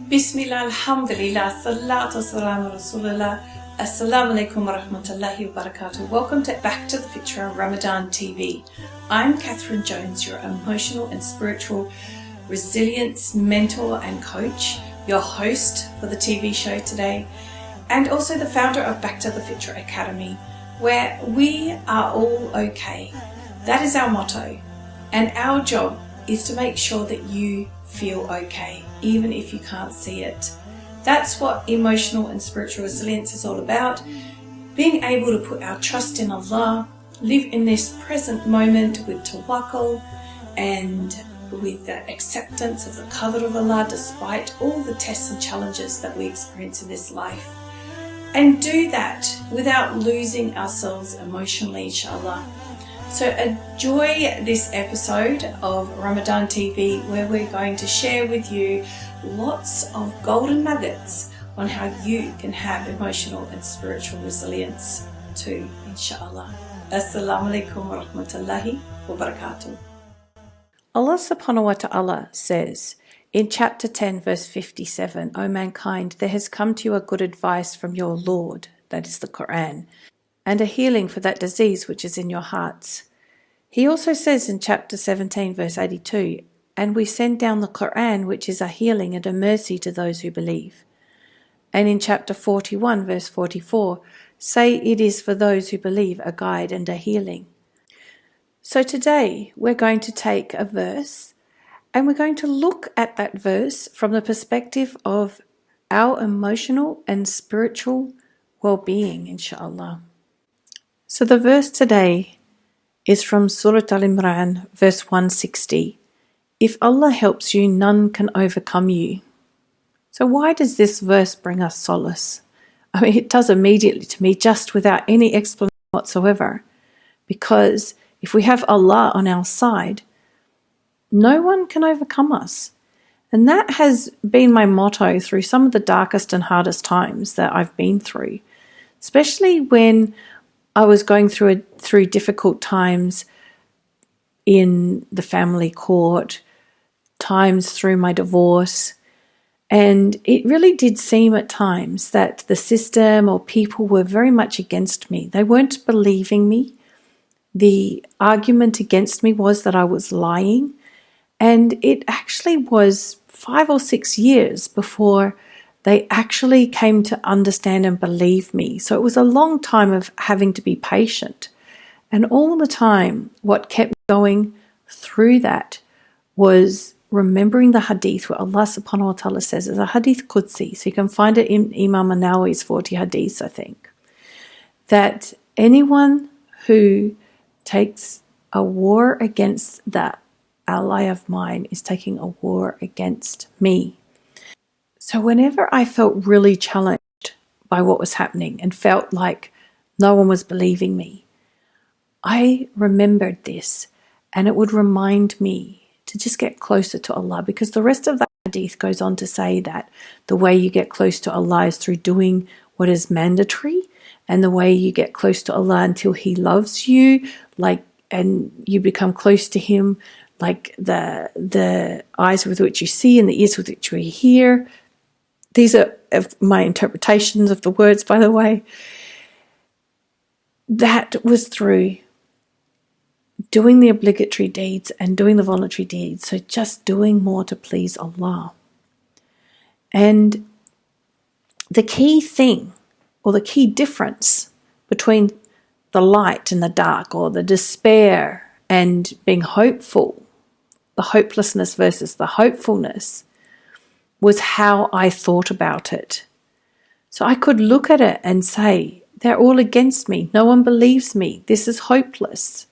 Bismillah, alhamdulillah, salatu salam rasulullah, assalamu alaikum wa rahmatullahi wa barakatuh. Welcome to Back to the Fitrah Ramadan TV. I'm Catherine Jones, your emotional and spiritual resilience mentor and coach, your host for the TV show today, and also the founder of Back to the Fitrah Academy, where we are all okay. That is our motto, and our job is to make sure that you feel okay, even if you can't see it. That's what emotional and spiritual resilience is all about. Being able to put our trust in Allah, live in this present moment with tawakkul and with the acceptance of the qadr of Allah despite all the tests and challenges that we experience in this life. And do that without losing ourselves emotionally, inshallah. So enjoy this episode of Ramadan TV, where we're going to share with you lots of golden nuggets on how you can have emotional and spiritual resilience too, inshallah. Assalamu alaikum wa rahmatullahi wa barakatuh. Allah subhanahu wa ta'ala says in chapter 10 verse 57, O mankind, there has come to you a good advice from your Lord, that is the Quran, and a healing for that disease which is in your hearts. He also says in chapter 17 verse 82, and we send down the Quran, which is a healing and a mercy to those who believe. And in chapter 41 verse 44, say it is for those who believe a guide and a healing. So today we're going to take a verse and we're going to look at that verse from the perspective of our emotional and spiritual well-being, inshallah. So the verse today is from Surah Al-Imran, verse 160. If Allah helps you, none can overcome you. So why does this verse bring us solace? I mean, it does immediately to me, just without any explanation whatsoever. Because if we have Allah on our side, no one can overcome us. And that has been my motto through some of the darkest and hardest times that I've been through, especially when I was going through difficult times in the family court, times through my divorce, and it really did seem at times that the system or people were very much against me. They weren't believing me. The argument against me was that I was lying, and it actually was 5 or 6 years before they actually came to understand and believe me. So it was a long time of having to be patient. And all the time, what kept me going through that was remembering the hadith where Allah subhanahu wa ta'ala says, it's a hadith Qudsi, so you can find it in Imam An-Nawawi's 40 hadiths, I think, that anyone who takes a war against that ally of mine is taking a war against me. So whenever I felt really challenged by what was happening and felt like no one was believing me, I remembered this, and it would remind me to just get closer to Allah, because the rest of the hadith goes on to say that the way you get close to Allah is through doing what is mandatory, and the way you get close to Allah until He loves you, and you become close to Him, like the eyes with which you see and the ears with which you hear. These are my interpretations of the words, by the way. That was through doing the obligatory deeds and doing the voluntary deeds. So just doing more to please Allah. And the key thing, or the key difference between the light and the dark, or the despair and being hopeful, the hopelessness versus the hopefulness, was how I thought about it. So I could look at it and say, they're all against me. No one believes me. This is hopeless.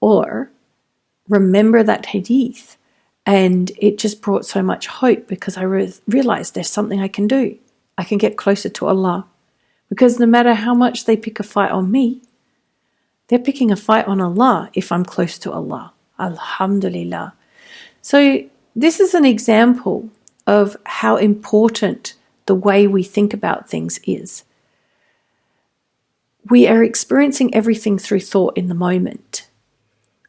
Or remember that hadith, and it just brought so much hope, because I realized there's something I can do. I can get closer to Allah. Because no matter how much they pick a fight on me, they're picking a fight on Allah if I'm close to Allah. Alhamdulillah. So this is an example of how important the way we think about things is. We are experiencing everything through thought in the moment.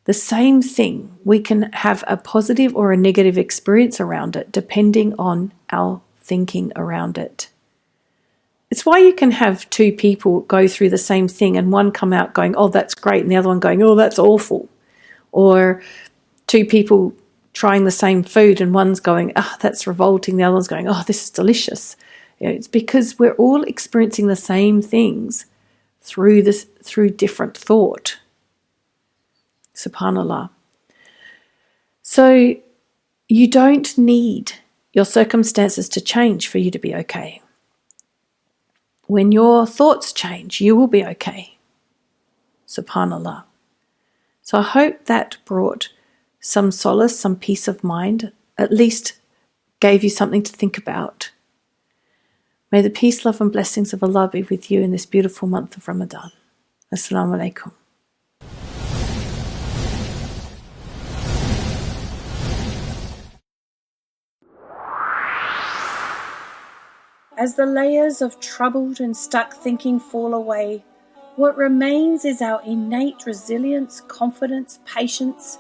The same thing, we can have a positive or a negative experience around it depending on our thinking around it. It's why you can have two people go through the same thing and one come out going, oh, that's great, and the other one going, oh, that's awful. Or two people trying the same food and one's going, oh, that's revolting, the other one's going, oh, this is delicious. It's because we're all experiencing the same things through different thought. SubhanAllah. So you don't need your circumstances to change for you to be okay. When your thoughts change, you will be okay. SubhanAllah. So I hope that brought some solace, some peace of mind, at least gave you something to think about. May the peace, love and blessings of Allah be with you in this beautiful month of Ramadan. Assalamu alaikum. As the layers of troubled and stuck thinking fall away, what remains is our innate resilience, confidence, patience,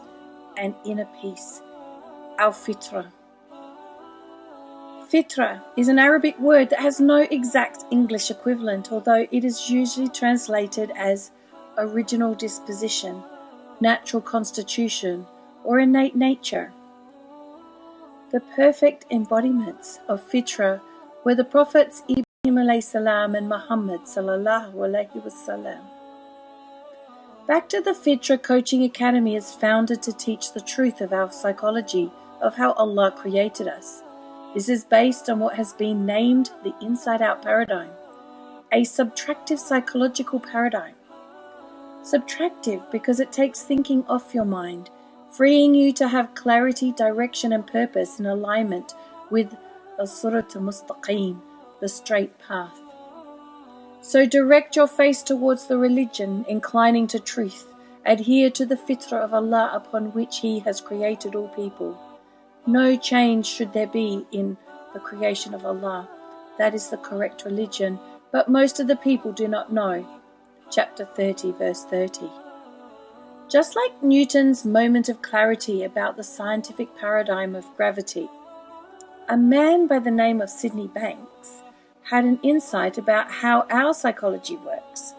and inner peace. Our Fitrah. Fitrah is an Arabic word that has no exact English equivalent, although it is usually translated as original disposition, natural constitution, or innate nature. The perfect embodiments of Fitrah were the prophets Ibrahim alayhi salam and Muhammad sallallahu alayhi wasallam. Back to the Fitrah Coaching Academy is founded to teach the truth of our psychology, of how Allah created us. This is based on what has been named the inside-out paradigm, a subtractive psychological paradigm. Subtractive because it takes thinking off your mind, freeing you to have clarity, direction and purpose in alignment with as-sirat al-mustaqim, the straight path. So direct your face towards the religion, inclining to truth. Adhere to the fitrah of Allah upon which He has created all people. No change should there be in the creation of Allah. That is the correct religion, but most of the people do not know. Chapter 30, verse 30. Just like Newton's moment of clarity about the scientific paradigm of gravity, a man by the name of Sydney Banks had an insight about how our psychology works.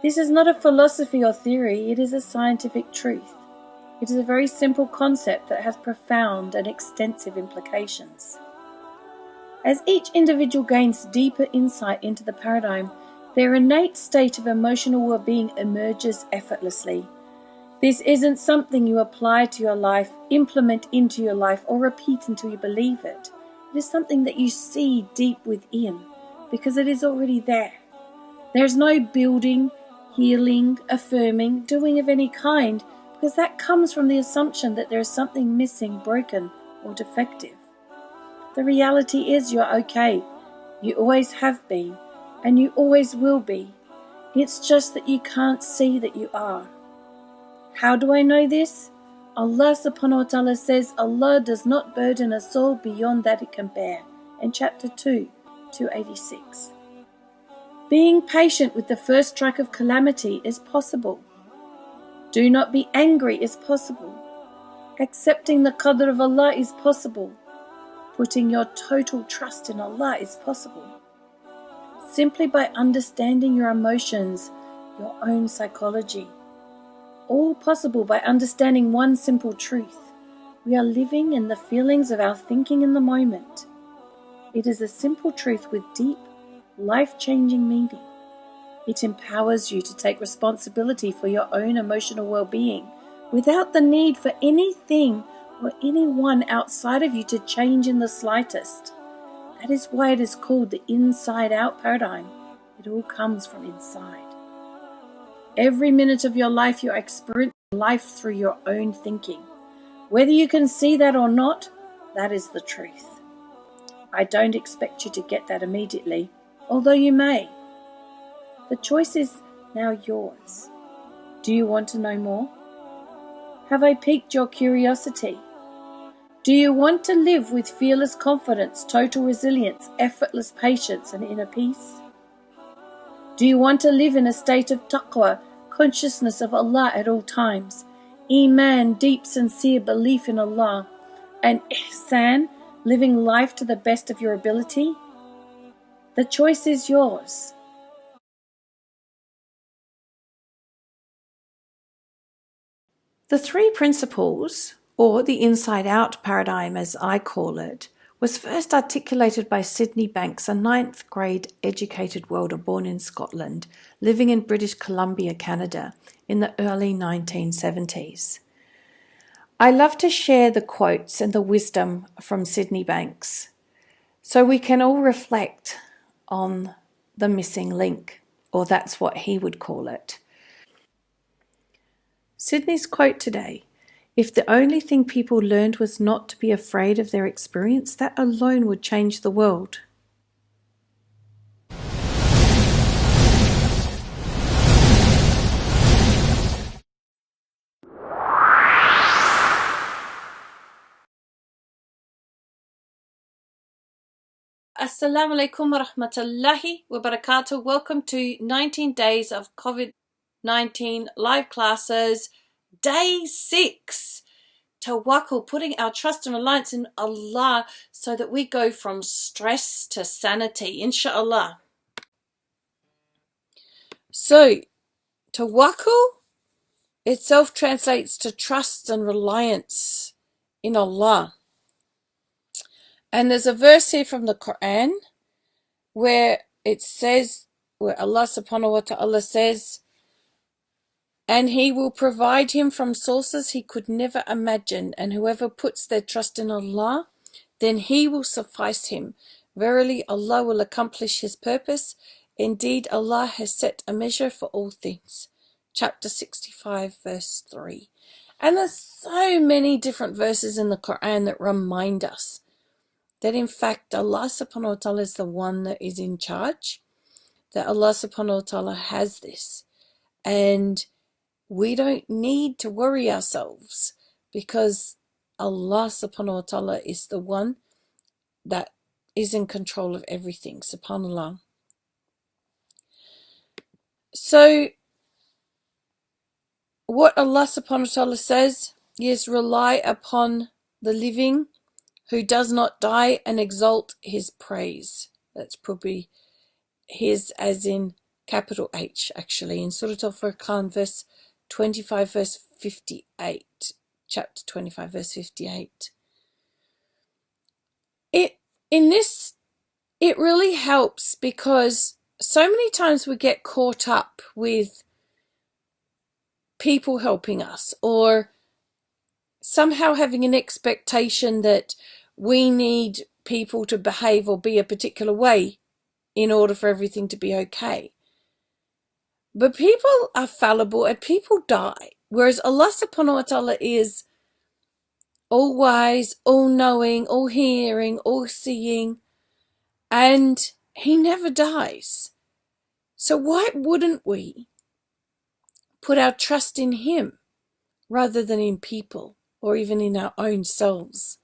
This is not a philosophy or theory, it is a scientific truth. It is a very simple concept that has profound and extensive implications. As each individual gains deeper insight into the paradigm, their innate state of emotional well-being emerges effortlessly. This isn't something you apply to your life, implement into your life, or repeat until you believe it. It is something that you see deep within, because it is already there. There's no building, healing, affirming, doing of any kind, because that comes from the assumption that there is something missing, broken, or defective. The reality is you're okay. You always have been, and you always will be. It's just that you can't see that you are. How do I know this? Allah subhanahu wa ta'ala says Allah does not burden a soul beyond that it can bear. In chapter 2, 286. Being patient with the first strike of calamity is possible. Do not be angry is possible. Accepting the qadr of Allah is possible. Putting your total trust in Allah is possible. Simply by understanding your emotions, your own psychology. All possible by understanding one simple truth. We are living in the feelings of our thinking in the moment. It is a simple truth with deep, life-changing meaning. It empowers you to take responsibility for your own emotional well-being without the need for anything or anyone outside of you to change in the slightest. That is why it is called the inside-out paradigm. It all comes from inside. Every minute of your life, you are experiencing life through your own thinking. Whether you can see that or not, that is the truth. I don't expect you to get that immediately, although you may. The choice is now yours. Do you want to know more? Have I piqued your curiosity? Do you want to live with fearless confidence, total resilience, effortless patience, and inner peace? Do you want to live in a state of taqwa, consciousness of Allah at all times, iman, deep sincere belief in Allah, and ihsan, living life to the best of your ability? The choice is yours. The three principles, or the inside-out paradigm as I call it, was first articulated by Sydney Banks, a ninth grade educated welder born in Scotland, living in British Columbia, Canada, in the early 1970s. I love to share the quotes and the wisdom from Sydney Banks so we can all reflect on the missing link, or that's what he would call it. Sydney's quote today: "If the only thing people learned was not to be afraid of their experience, that alone would change the world." Assalamu alaikum wa rahmatullahi wa barakatuh. Welcome to 19 days of COVID-19 live classes, day 6. Tawakkul, putting our trust and reliance in Allah so that we go from stress to sanity, inshallah. So, tawakkul itself translates to trust and reliance in Allah. And there's a verse here from the Quran where it says, where Allah subhanahu wa ta'ala says, "And He will provide him from sources he could never imagine, and whoever puts their trust in Allah, then He will suffice him. Verily Allah will accomplish His purpose. Indeed, Allah has set a measure for all things." Chapter 65, verse 3. And there's so many different verses in the Quran that remind us that in fact Allah subhanahu wa ta'ala is the one that is in charge, that Allah subhanahu wa ta'ala has this, and we don't need to worry ourselves because Allah subhanahu wa ta'ala is the one that is in control of everything, subhanallah. So what Allah subhanahu wa ta'ala says is, "Rely upon the living who does not die and exalt His praise." That's probably His as in capital H, actually, in Surah Al-Furqan, verse 25, verse 58. Chapter 25, verse 58. It really helps because so many times we get caught up with people helping us, or somehow having an expectation that we need people to behave or be a particular way in order for everything to be okay. But people are fallible and people die, whereas Allah subhanahu wa ta'ala is all wise, all knowing, all hearing, all seeing, and He never dies. So why wouldn't we put our trust in Him rather than in people or even in our own selves?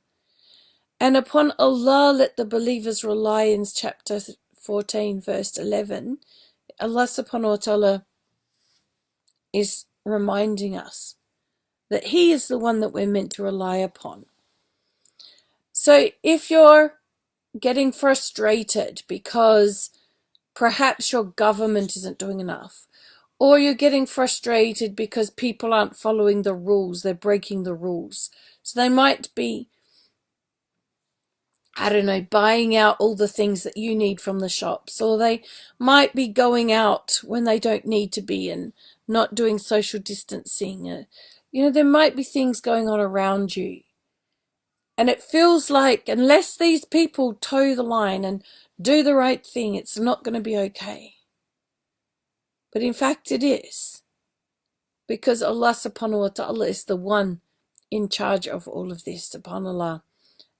And upon Allah let the believers rely, in chapter 14, verse 11. Allah subhanahu wa ta'ala is reminding us that He is the one that we're meant to rely upon. So if you're getting frustrated because perhaps your government isn't doing enough, or you're getting frustrated because people aren't following the rules, they're breaking the rules. So they might be, I don't know, buying out all the things that you need from the shops, or they might be going out when they don't need to be and not doing social distancing. There might be things going on around you. And it feels like unless these people toe the line and do the right thing, it's not going to be okay. But in fact it is. Because Allah subhanahu wa ta'ala is the one in charge of all of this, subhanallah.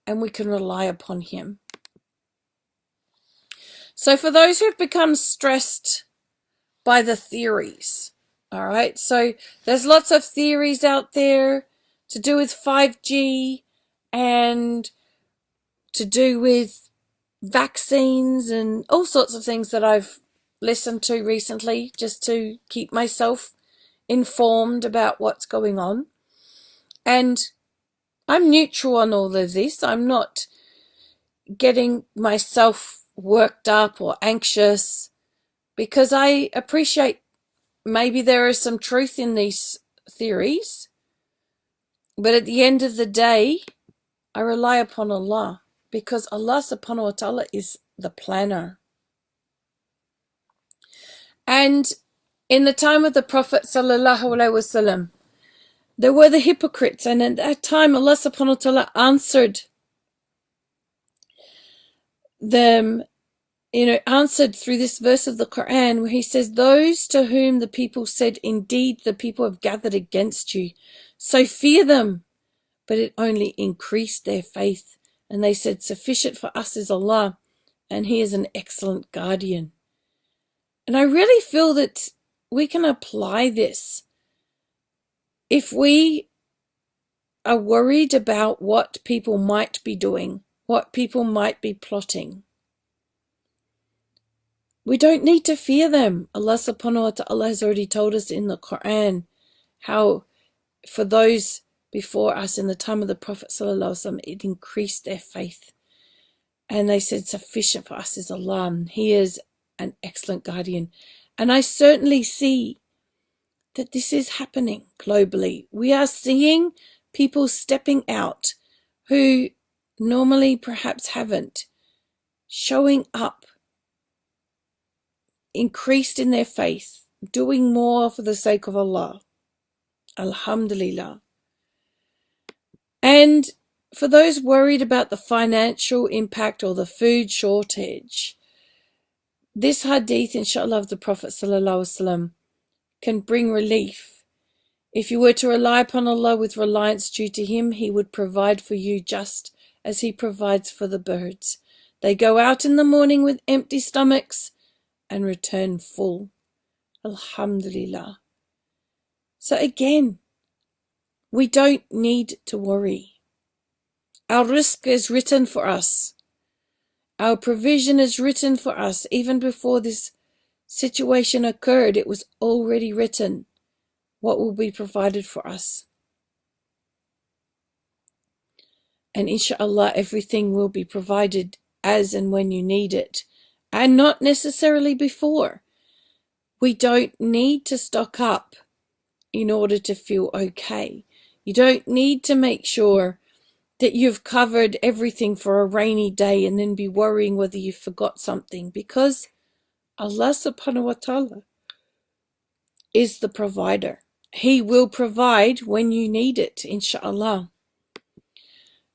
And we can rely upon Him. So for those who've become stressed by the theories, all right, so there's lots of theories out there to do with 5G and to do with vaccines and all sorts of things that I've listened to recently just to keep myself informed about what's going on. And I'm neutral on all of this. I'm not getting myself worked up or anxious, because I appreciate maybe there is some truth in these theories, but at the end of the day, I rely upon Allah, because Allah subhanahu wa ta'ala is the planner. And in the time of the Prophet sallallahu alaihi wasallam, there were the hypocrites, and at that time Allah subhanahu wa ta'ala answered them, answered through this verse of the Quran, where he says, those to whom the people said, indeed the people have gathered against you, so fear them. But it only increased their faith, and they said, sufficient for us is Allah, and He is an excellent guardian. And I really feel that we can apply this. If we are worried about what people might be doing, what people might be plotting, we don't need to fear them. Allah subhanahu wa ta'ala has already told us in the Quran how for those before us in the time of the Prophet sallallahu alaihi wasallam, it increased their faith. And they said, sufficient for us is Allah. He is an excellent guardian. And I certainly see that this is happening globally. We are seeing people stepping out who normally perhaps haven't, showing up, increased in their faith, doing more for the sake of Allah. Alhamdulillah. And for those worried about the financial impact or the food shortage, this hadith, inshallah, of the Prophet sallallahu alaihi wasallam can bring relief. If you were to rely upon Allah with reliance due to Him, He would provide for you just as He provides for the birds. They go out in the morning with empty stomachs and return full. Alhamdulillah. So again, we don't need to worry. Our rizq is written for us. Our provision is written for us. Even before this situation occurred, it was already written what will be provided for us. And inshallah, everything will be provided as and when you need it, and not necessarily before. We don't need to stock up in order to feel okay. You don't need to make sure that you've covered everything for a rainy day and then be worrying whether you forgot something, because Allah subhanahu wa ta'ala is the provider. He will provide when you need it, inshallah.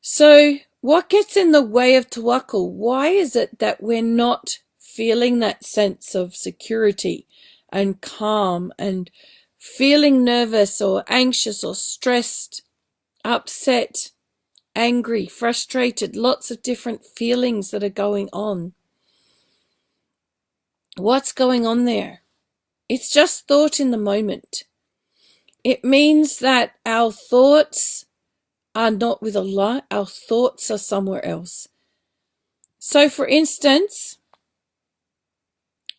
So what gets in the way of tawakkul? Why is it that we're not feeling that sense of security and calm and feeling nervous or anxious or stressed, upset, angry, frustrated, lots of different feelings that are going on? What's going on there? It's just thought in the moment. It means that our thoughts are not with Allah, our thoughts are somewhere else. So for instance,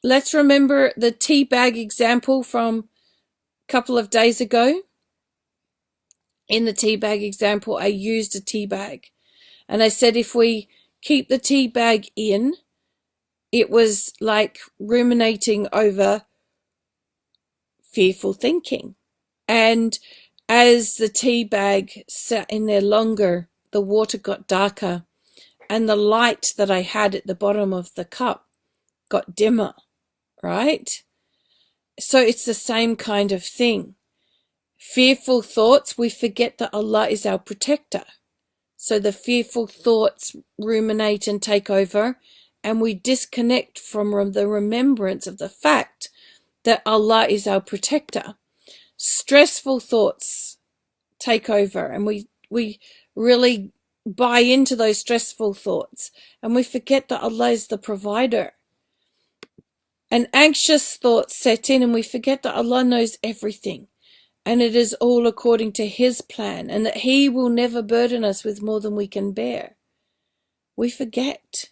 let's remember the tea bag example from a couple of days ago. In the tea bag example, I used a tea bag, and I said if we keep the tea bag in, it was like ruminating over fearful thinking. And as the tea bag sat in there longer, the water got darker, and the light that I had at the bottom of the cup got dimmer, right? So it's the same kind of thing. Fearful thoughts, we forget that Allah is our protector. So the fearful thoughts ruminate and take over, and we disconnect from the remembrance of the fact that Allah is our protector. Stressful thoughts take over, and we really buy into those stressful thoughts, and we forget that Allah is the provider. And anxious thoughts set in, and we forget that Allah knows everything, and it is all according to His plan, and that He will never burden us with more than we can bear. We forget.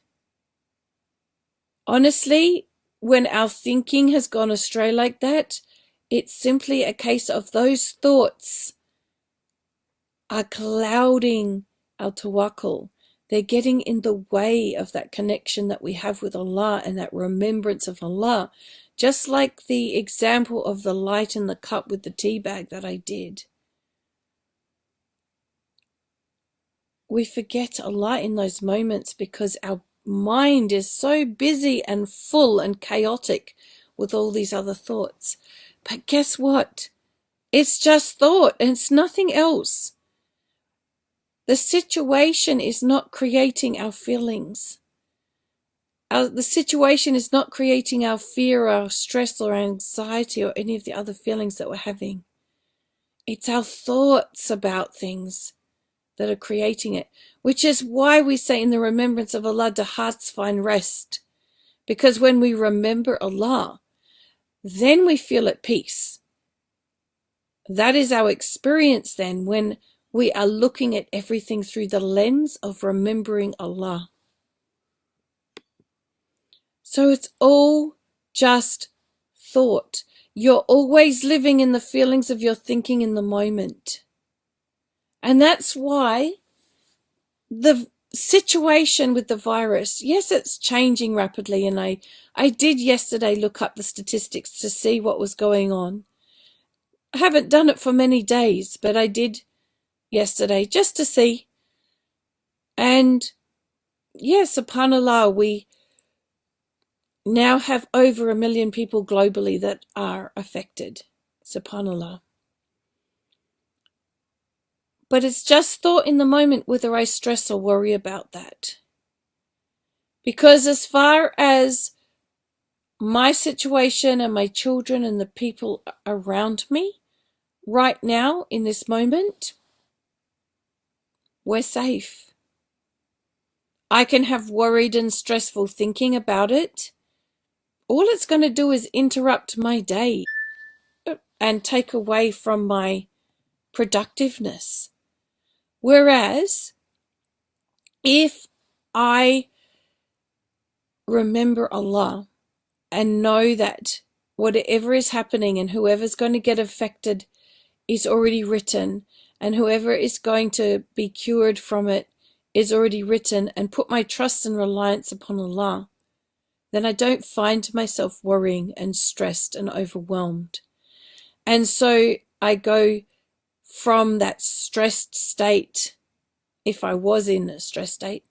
Honestly, when our thinking has gone astray like that, it's simply a case of those thoughts are clouding our tawakkul. They're getting in the way of that connection that we have with Allah and that remembrance of Allah. Just like the example of the light in the cup with the tea bag that I did. We forget Allah in those moments because our mind is so busy and full and chaotic with all these other thoughts. But guess what? It's just thought and it's nothing else. The situation is not creating our feelings. The situation is not creating our fear, our stress, or anxiety, or any of the other feelings that we're having. It's our thoughts about things that are creating it, which is why we say in the remembrance of Allah, the hearts find rest. Because when we remember Allah, then we feel at peace. That is our experience then when we are looking at everything through the lens of remembering Allah. So it's all just thought. You're always living in the feelings of your thinking in the moment. And that's why the situation with the virus, yes, it's changing rapidly. And I did yesterday look up the statistics to see what was going on. I haven't done it for many days, but I did yesterday just to see. And yes, subhanAllah, we now have over 1 million people globally that are affected. SubhanAllah. But it's just thought in the moment whether I stress or worry about that. Because as far as my situation and my children and the people around me, right now in this moment, we're safe. I can have worried and stressful thinking about it. All it's going to do is interrupt my day and take away from my productiveness. Whereas, if I remember Allah and know that whatever is happening and whoever's going to get affected is already written, and whoever is going to be cured from it is already written, and put my trust and reliance upon Allah, then I don't find myself worrying and stressed and overwhelmed. And so I go from that stressed state, if I was in a stressed state,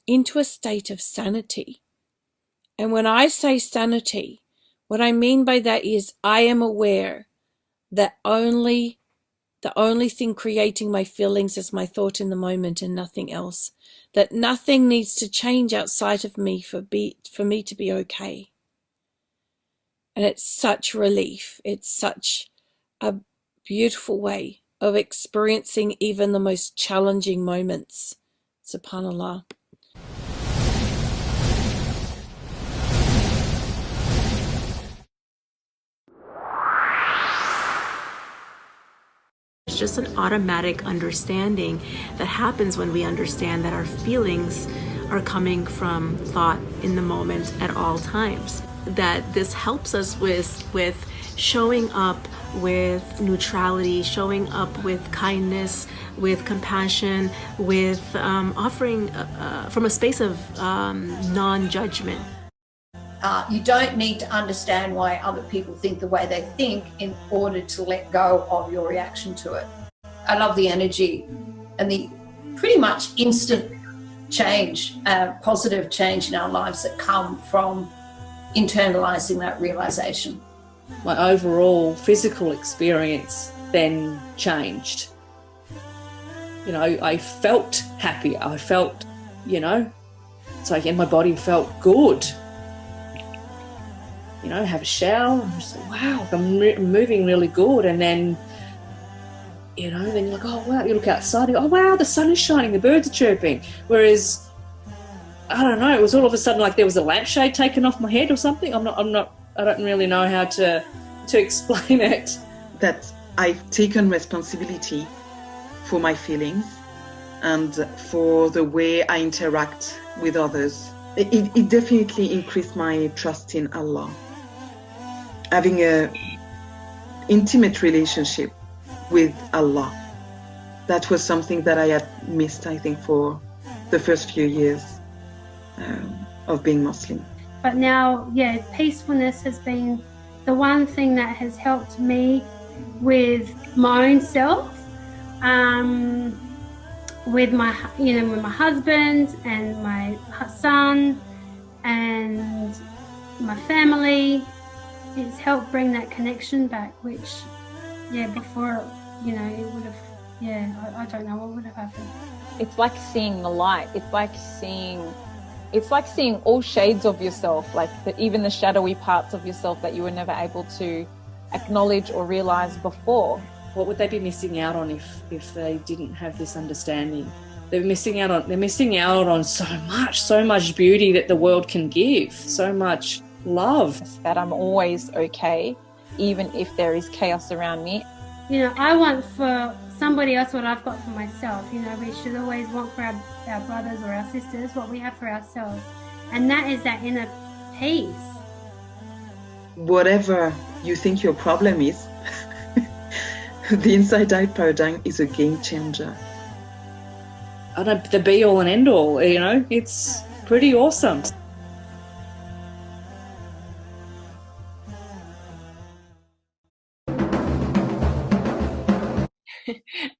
into a state of sanity. And when I say sanity, what I mean by that is I am aware that the only thing creating my feelings is my thought in the moment and nothing else. That nothing needs to change outside of me for me to be okay. And it's such relief. It's such a beautiful way of experiencing even the most challenging moments. SubhanAllah. It's just an automatic understanding that happens when we understand that our feelings are coming from thought in the moment at all times. That this helps us with showing up with neutrality, showing up with kindness, with compassion, with offering from a space of non-judgment. You don't need to understand why other people think the way they think in order to let go of your reaction to it. I love the energy and the pretty much instant change, positive change in our lives that come from internalizing that realization. My overall physical experience then changed. You know, I felt happy. I felt, it's like, and my body felt good. Have a shower, and just like, wow, I'm moving really good. And then, then you're like, oh wow, you look outside, you go, oh wow, the sun is shining, the birds are chirping. Whereas, I don't know, it was all of a sudden like there was a lampshade taken off my head or something. I don't really know how to explain it. That I've taken responsibility for my feelings and for the way I interact with others. It definitely increased my trust in Allah. Having an intimate relationship with Allah, that was something that I had missed, I think, for the first few years of being Muslim. But now, yeah, peacefulness has been the one thing that has helped me with my own self, with my, with my husband and my son and my family. It's helped bring that connection back, which, before, it would have, I don't know what would have happened. It's like seeing the light. It's like seeing all shades of yourself, like even the shadowy parts of yourself that you were never able to acknowledge or realize before. What would they be missing out on if they didn't have this understanding? They're missing out on so much beauty that the world can give, so much love. That I'm always okay, even if there is chaos around me. I want for somebody else what I've got for myself. We should always want for our brothers or our sisters what we have for ourselves. And that is that inner peace. Whatever you think your problem is, the inside out paradigm is a game changer. I don't the be all and end all, it's pretty awesome.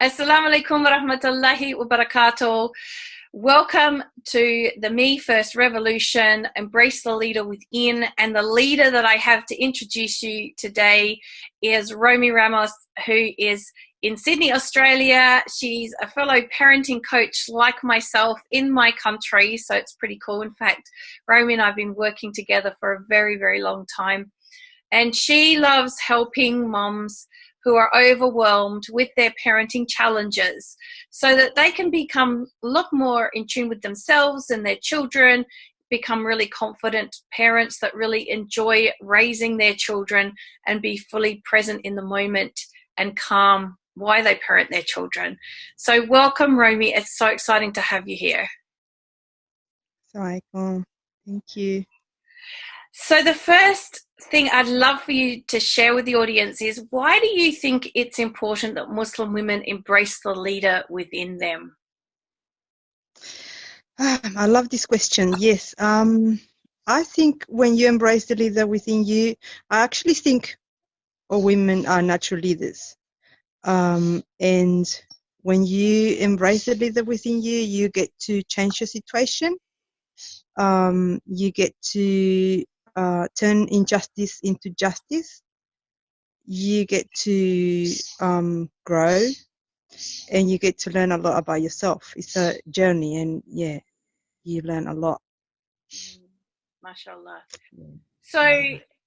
Assalamu alaikum wa rahmatullahi wa barakatuh. Welcome to the Me First Revolution, Embrace the Leader Within. And the leader that I have to introduce you today is Romy Ramos, who is in Sydney, Australia. She's a fellow parenting coach like myself in my country, so it's pretty cool. In fact, Romy and I have been working together for a very, very long time. And she loves helping moms who are overwhelmed with their parenting challenges so that they can look more in tune with themselves and their children, become really confident parents that really enjoy raising their children and be fully present in the moment and calm while they parent their children. So welcome, Romy. It's so exciting to have you here. Assalamualaikum. Thank you. So the first thing I'd love for you to share with the audience is, why do you think it's important that Muslim women embrace the leader within them? I love this question. Yes. I think when you embrace the leader within you, I actually think all women are natural leaders. And when you embrace the leader within you, you get to change your situation. You get to turn injustice into justice. You get to grow, and you get to learn a lot about yourself. It's a journey, and you learn a lot. MashaAllah. So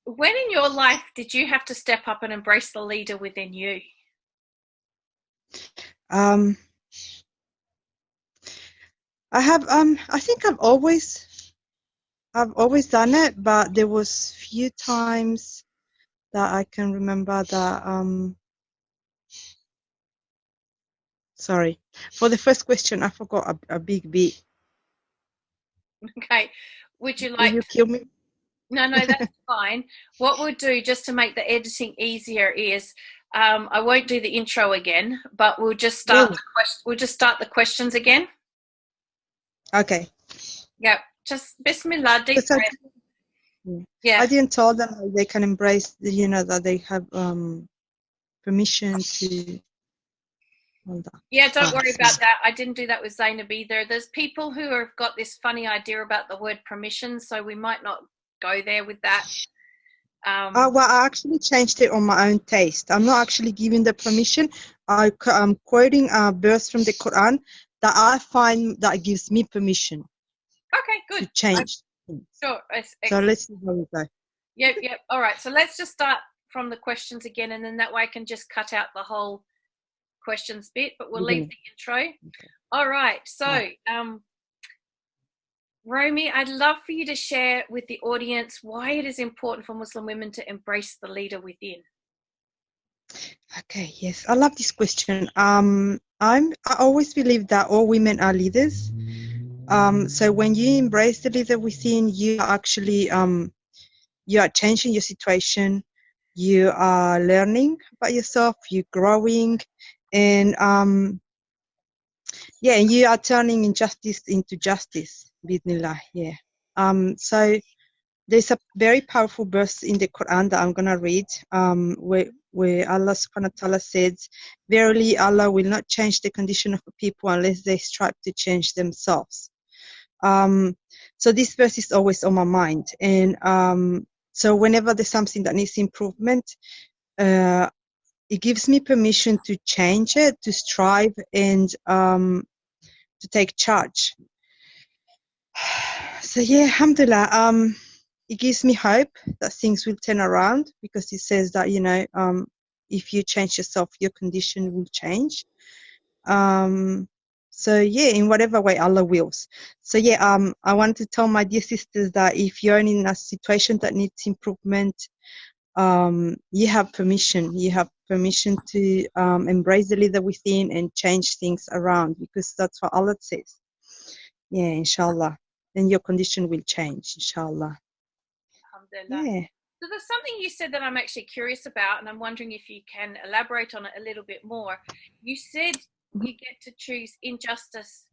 when in your life did you have to step up and embrace the leader within you? I have I think I've always done it, but there was few times that I can remember that sorry. For the first question, I forgot a big bit. Okay. Would you like... Will you kill me? No, that's fine. What we'll do, just to make the editing easier, is I won't do the intro again, but we'll just start the questions again. Okay. Yep. Just Bismillah, deep breath. I didn't tell them how they can embrace, that they have permission to. Hold on. Yeah, don't worry about that. I didn't do that with Zainab either. There's people who have got this funny idea about the word permission, so we might not go there with that. Well, I actually changed it on my own taste. I'm not actually giving the permission. I'm quoting a verse from the Quran that I find that gives me permission. Okay, good. To change. Sure. So let's see how we go. Yep. All right. So let's just start from the questions again, and then that way I can just cut out the whole questions bit, but we'll leave the intro. Okay. All right. So, Romy, I'd love for you to share with the audience why it is important for Muslim women to embrace the leader within. Okay. Yes, I love this question. I always believe that all women are leaders. So when you embrace the leader within, you are actually you are changing your situation. You are learning about yourself. You're growing, and yeah, and you are turning injustice into justice, bismillah. Yeah. So there's a very powerful verse in the Quran that I'm gonna read, where Allah subhanahu wa ta'ala says, verily Allah will not change the condition of the people unless they strive to change themselves. So this verse is always on my mind, and so whenever there's something that needs improvement, it gives me permission to change it, to strive, and to take charge. So yeah, alhamdulillah, it gives me hope that things will turn around, because it says that, if you change yourself, your condition will change. So yeah, in whatever way Allah wills. So yeah, I want to tell my dear sisters that if you're in a situation that needs improvement, you have permission. You have permission to embrace the leader within and change things around, because that's what Allah says. Yeah, inshallah. And your condition will change, inshallah. Alhamdulillah. Yeah. So there's something you said that I'm actually curious about, and I'm wondering if you can elaborate on it a little bit more. You said you get to choose injustice,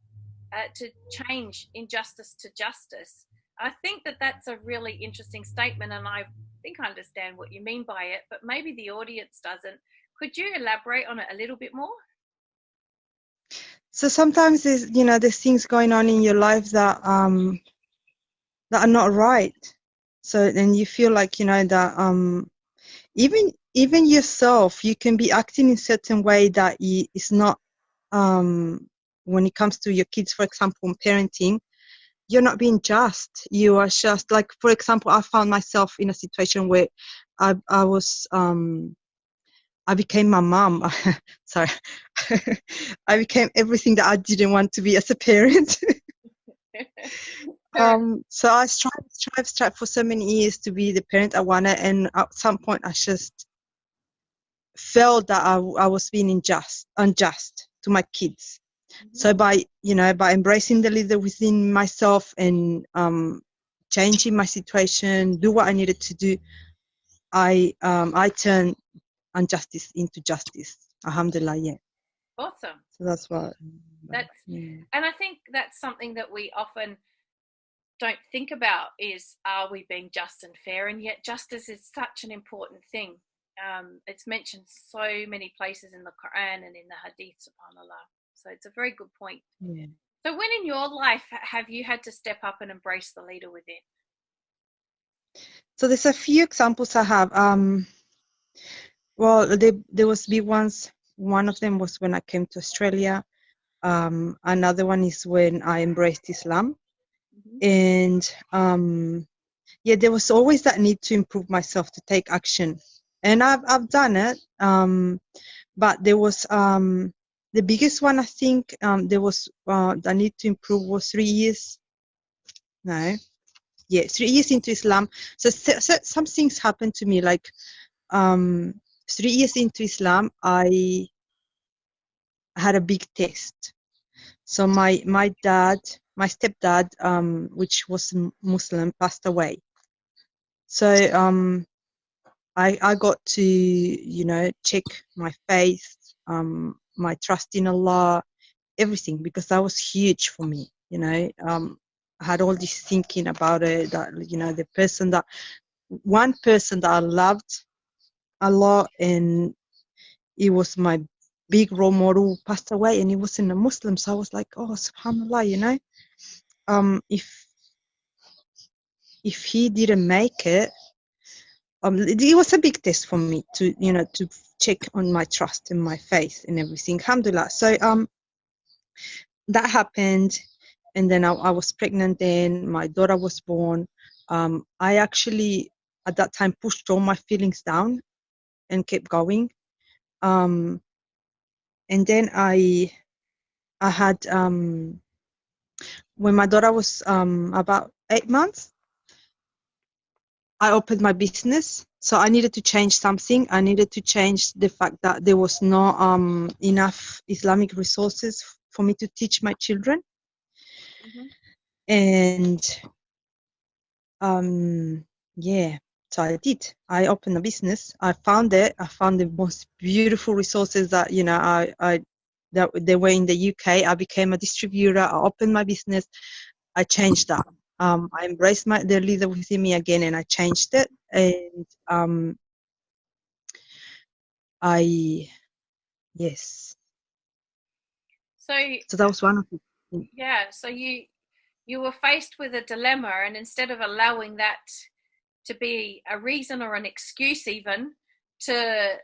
to change injustice to justice. I think that that's a really interesting statement, and I think I understand what you mean by it, but maybe the audience doesn't. Could you elaborate on it a little bit more? So sometimes there's things going on in your life that are not right. So then you feel like, that even yourself, you can be acting in certain way that is not, when it comes to your kids, for example, parenting, you're not being just. You are just like, for example, I found myself in a situation where I became my mom. Sorry. I became everything that I didn't want to be as a parent. So I strive for so many years to be the parent I wanted, and at some point I just felt that I was being unjust to my kids. Mm-hmm. So by embracing the leader within myself and changing my situation, do what I needed to do, I turned injustice into justice. Alhamdulillah, yeah. Awesome. So that's what. And I think that's something that we often don't think about is, are we being just and fair? And yet justice is such an important thing. It's mentioned so many places in the Quran and in the Hadith, subhanAllah. So it's a very good point. Yeah. So when in your life have you had to step up and embrace the leader within? So there's a few examples I have. Well, there was big ones. One of them was when I came to Australia. Another one is when I embraced Islam. Mm-hmm. And there was always that need to improve myself, to take action, and I've done it. But there was the biggest one, I think. There was the need to improve was 3 years. No, yeah, 3 years into Islam. So some things happened to me, like 3 years into Islam, I had a big test. So my stepdad, which was Muslim, passed away. So I got to check my faith, my trust in Allah, everything, because that was huge for me. I had all this thinking about it, that one person that I loved a lot, and it was my big role model, passed away, and he wasn't a Muslim. So I was like, oh, subhanallah, if he didn't make it, it was a big test for me to check on my trust and my faith and everything. Alhamdulillah. So that happened, and then I was pregnant. Then my daughter was born. I actually at that time pushed all my feelings down and kept going. And then I had when my daughter was about 8 months, I opened my business. So I needed to change something. I needed to change the fact that there was no enough Islamic resources for me to teach my children. Mm-hmm. And so I did. I opened a business. I found it. I found the most beautiful resources that I they were in the UK. I became a distributor. I opened my business. I changed that. I embraced the leader within me again, and I changed it. And yes. So that was one of it. Yeah. So you were faced with a dilemma, and instead of allowing that to be a reason or an excuse even to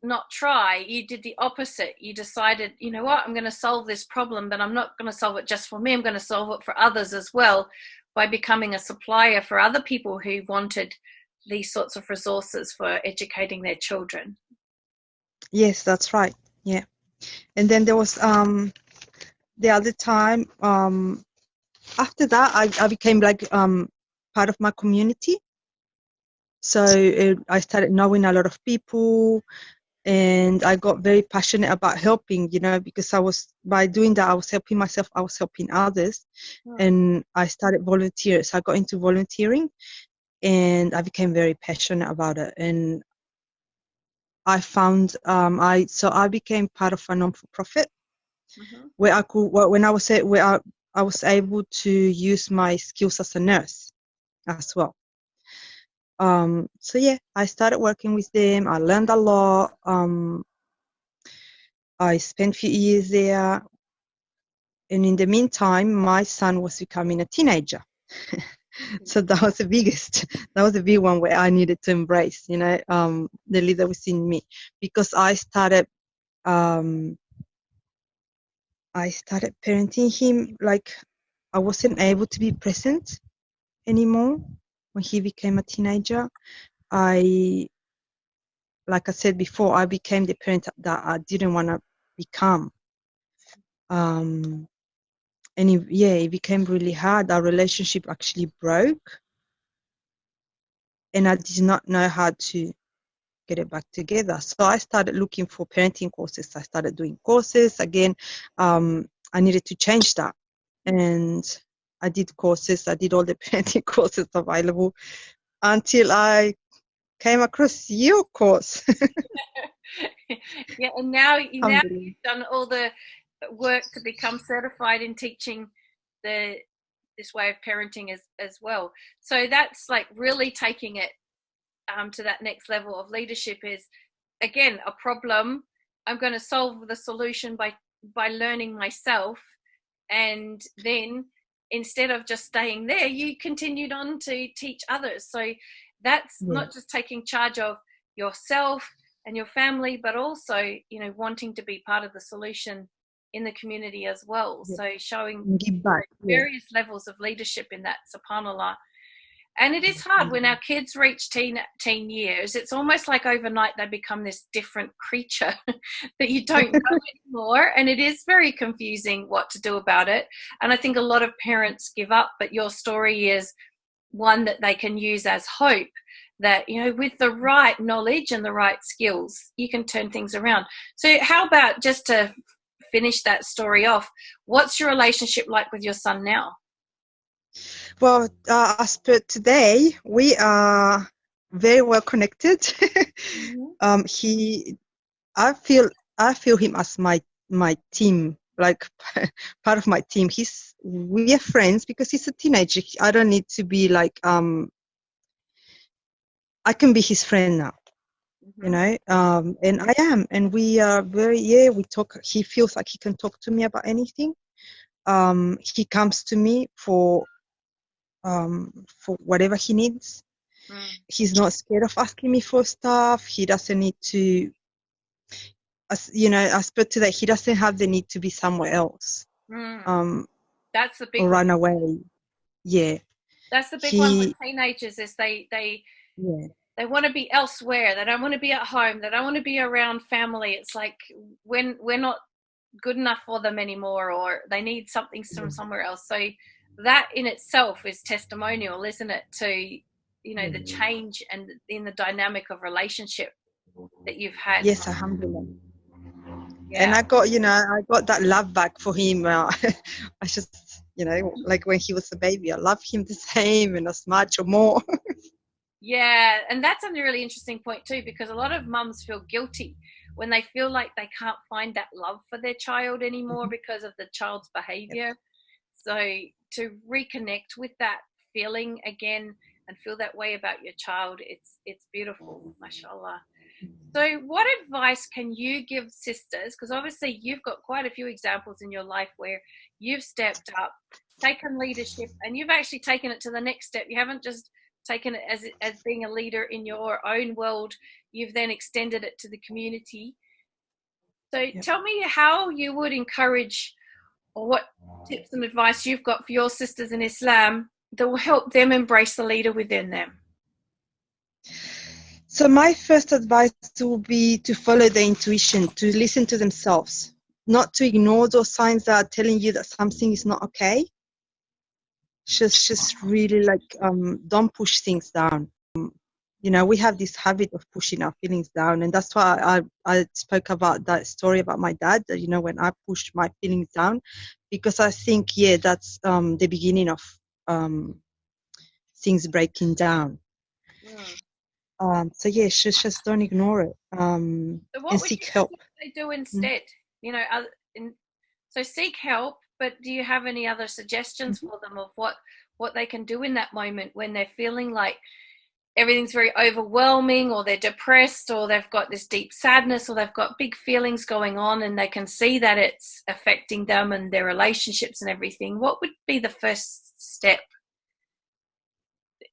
not try, you did the opposite. You decided, you know what, I'm going to solve this problem, but I'm not going to solve it just for me. I'm going to solve it for others as well by becoming a supplier for other people who wanted these sorts of resources for educating their children. Yes, that's right. Yeah. And then there was the other time after that I became like part of my community. So I started knowing a lot of people, and I got very passionate about helping, because by doing that, I was helping myself, I was helping others. And I started volunteering. So I got into volunteering, and I became very passionate about it. And I found, I became part of a non-for-profit where I could, when I was where I was able to use my skills as a nurse as well. So yeah, I started working with them. I learned a lot. I spent a few years there, and in the meantime, my son was becoming a teenager. So that was the big one where I needed to embrace, the leader within me, because I started parenting him like I wasn't able to be present anymore when he became a teenager. Like I said before, I became the parent that I didn't want to become. And it became really hard. Our relationship actually broke, and I did not know how to get it back together. So I started looking for parenting courses. I started doing courses again. I needed to change that, and I did courses. I did all the parenting courses available until I came across your course. Yeah, and now you've done all the work to become certified in teaching this way of parenting as well. So that's like really taking it to that next level of leadership. Is again a problem. I'm going to solve the solution by learning myself, and then instead of just staying there, you continued on to teach others. So that's not just taking charge of yourself and your family, but also, wanting to be part of the solution in the community as well. So showing give back, various levels of leadership in that, subhanAllah. And it is hard when our kids reach teen years. It's almost like overnight they become this different creature that you don't know anymore. And it is very confusing what to do about it. And I think a lot of parents give up, but your story is one that they can use as hope, that, with the right knowledge and the right skills, you can turn things around. So how about, just to finish that story off, what's your relationship like with your son now? Well, as per today, we are very well connected. I feel him as my team, like part of my team. We are friends because he's a teenager. I don't need to be like I can be his friend now, and I am, and we are we talk. He feels like he can talk to me about anything. He comes to me for whatever he needs. He's not scared of asking me for stuff. He doesn't need to, as per to that, he doesn't have the need to be somewhere else. That's the big or run away. Yeah. That's the big one with teenagers, is they want to be elsewhere. They don't want to be at home. They don't want to be around family. It's like when we're not good enough for them anymore, or they need something from somewhere else. So that in itself is testimonial, isn't it, to the change and in the dynamic of relationship that you've had. Yes, alhamdulillah. Yeah. And I got that love back for him. I just, like when he was a baby, I love him the same and as much or more. Yeah, and that's a really interesting point too, because a lot of mums feel guilty when they feel like they can't find that love for their child anymore because of the child's behavior. So to reconnect with that feeling again and feel that way about your child, it's beautiful, mashallah. So what advice can you give sisters, because obviously you've got quite a few examples in your life where you've stepped up, taken leadership, and you've actually taken it to the next step. You haven't just taken it as being a leader in your own world, you've then extended it to the community. So tell me how you would encourage, or what tips and advice you've got for your sisters in Islam that will help them embrace the leader within them. So my first advice would be to follow their intuition, to listen to themselves, not to ignore those signs that are telling you that something is not okay. Just really like, don't push things down. You know, we have this habit of pushing our feelings down, and that's why I spoke about that story about my dad, you know, when I pushed my feelings down, because I think, that's the beginning of things breaking down. So just don't ignore it, So what and would seek you help. they do instead? You know, so seek help, but do you have any other suggestions for them of what they can do in that moment when they're feeling like everything's very overwhelming, or they're depressed, or they've got this deep sadness, or they've got big feelings going on, and they can see that it's affecting them and their relationships and everything? What would be the first step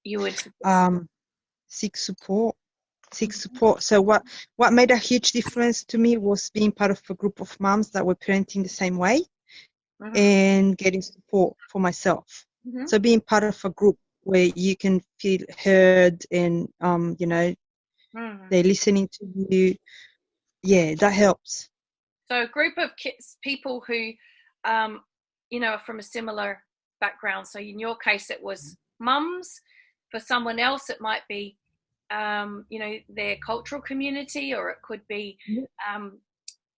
you would suggest? Seek support. So what made a huge difference to me was being part of a group of moms that were parenting the same way, and getting support for myself. So being part of a group where you can feel heard, and you know, they're listening to you, that helps. So a group of kids, people who you know, are from a similar background. So in your case it was mums. For someone else it might be you know, their cultural community, or it could be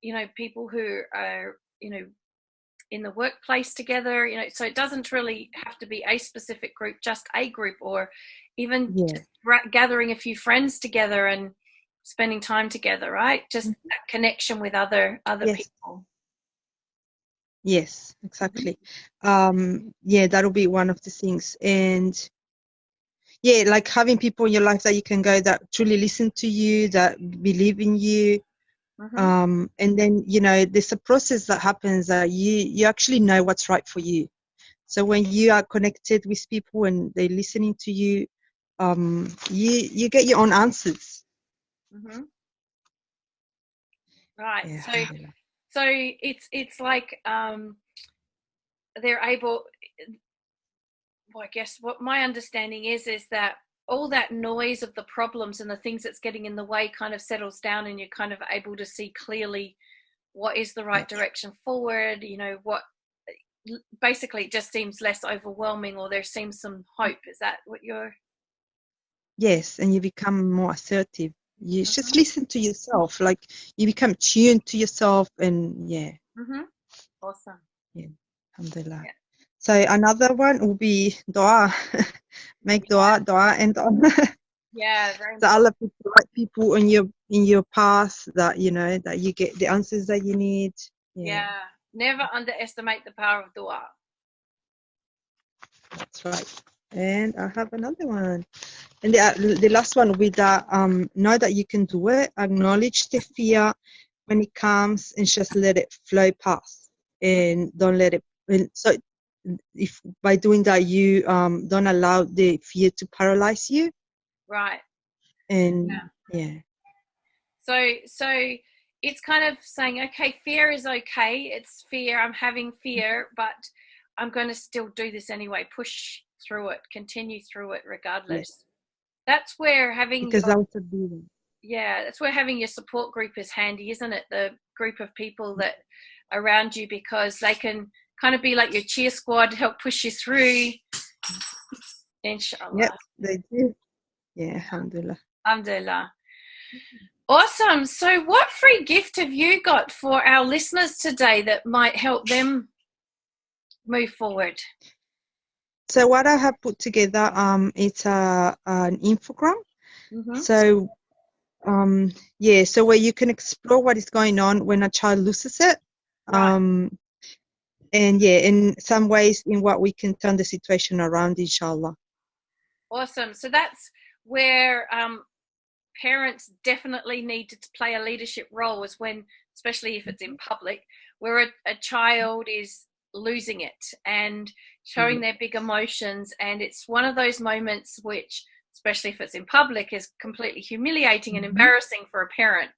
you know, people who are, you know, in the workplace together, you know. So it doesn't really have to be a specific group, just a group, or even just gathering a few friends together and spending time together, right? Just that connection with other people. Yes, exactly. That'll be one of the things. And like having people in your life that you can go, that truly listen to you, that believe in you. And then, you know, there's a process that happens that you actually know what's right for you. So when you are connected with people and they're listening to you, you get your own answers. Right. So it's like they're able, well, I guess what my understanding is that all that noise of the problems and the things that's getting in the way kind of settles down, and you're kind of able to see clearly what is the right direction forward. You know, what basically it just seems less overwhelming, or there seems some hope. Is that what you're? Yes, and you become more assertive. You just listen to yourself, like you become tuned to yourself, and Awesome. Alhamdulillah. So another one will be dua. Make dua, and Yeah, very so Allah puts the right people in your path, that you know that you get the answers that you need. Never underestimate the power of dua. That's right. And I have another one. And the last one with that, know that you can do it, acknowledge the fear when it comes, and just let it flow past, and don't let it. And so if by doing that you don't allow the fear to paralyze you. Right. And So it's kind of saying, okay, fear is okay. It's fear. I'm having fear, but I'm going to still do this anyway. Push through it. Continue through it regardless. That's where having that's where having your support group is handy, isn't it? The group of people that are around you, because they can kind of be like your cheer squad, help push you through. Inshallah. Yep, they do. Yeah, alhamdulillah. Alhamdulillah. Awesome. So what free gift have you got for our listeners today that might help them move forward? So what I have put together, it's an infogram. So Yeah, so where you can explore what is going on when a child loses it. Right. And yeah, in some ways in what we can turn the situation around, inshallah. Awesome. So that's where parents definitely need to play a leadership role, is when, especially if it's in public, where a child is losing it and showing their big emotions. And it's one of those moments which, especially if it's in public, is completely humiliating and embarrassing for a parent.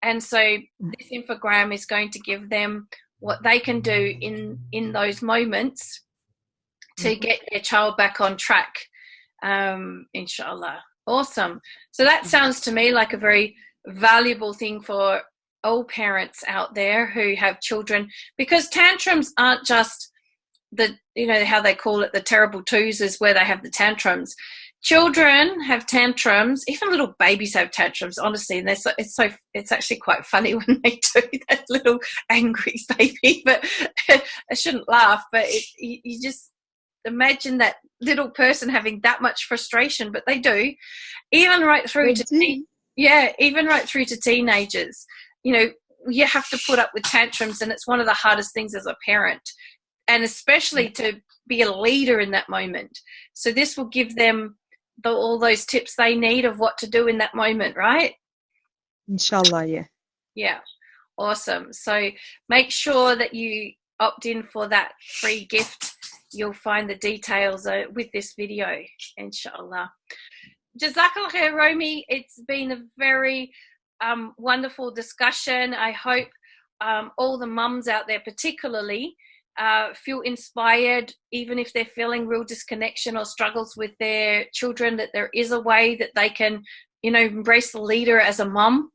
And so this infogram is going to give them what they can do in those moments to get their child back on track, inshallah. Awesome. So that sounds to me like a very valuable thing for all parents out there who have children, because tantrums aren't just the, you know, how they call it, the terrible twos, is where they have the tantrums. Children have tantrums, even little babies have tantrums, honestly, and it's actually quite funny when they do, that little angry baby. But I shouldn't laugh, but you just imagine that little person having that much frustration, but they do, even right through even right through to teenagers. You know, you have to put up with tantrums, and it's one of the hardest things as a parent, and especially to be a leader in that moment. So this will give them all those tips they need of what to do in that moment, right? Inshallah, yeah. Yeah, awesome. So make sure that you opt in for that free gift. You'll find the details with this video, inshallah. Jazakallah khair, Romy. It's been a very wonderful discussion. I hope all the mums out there particularly feel inspired, even if they're feeling real disconnection or struggles with their children, that there is a way that they can, you know, embrace the leader as a mum,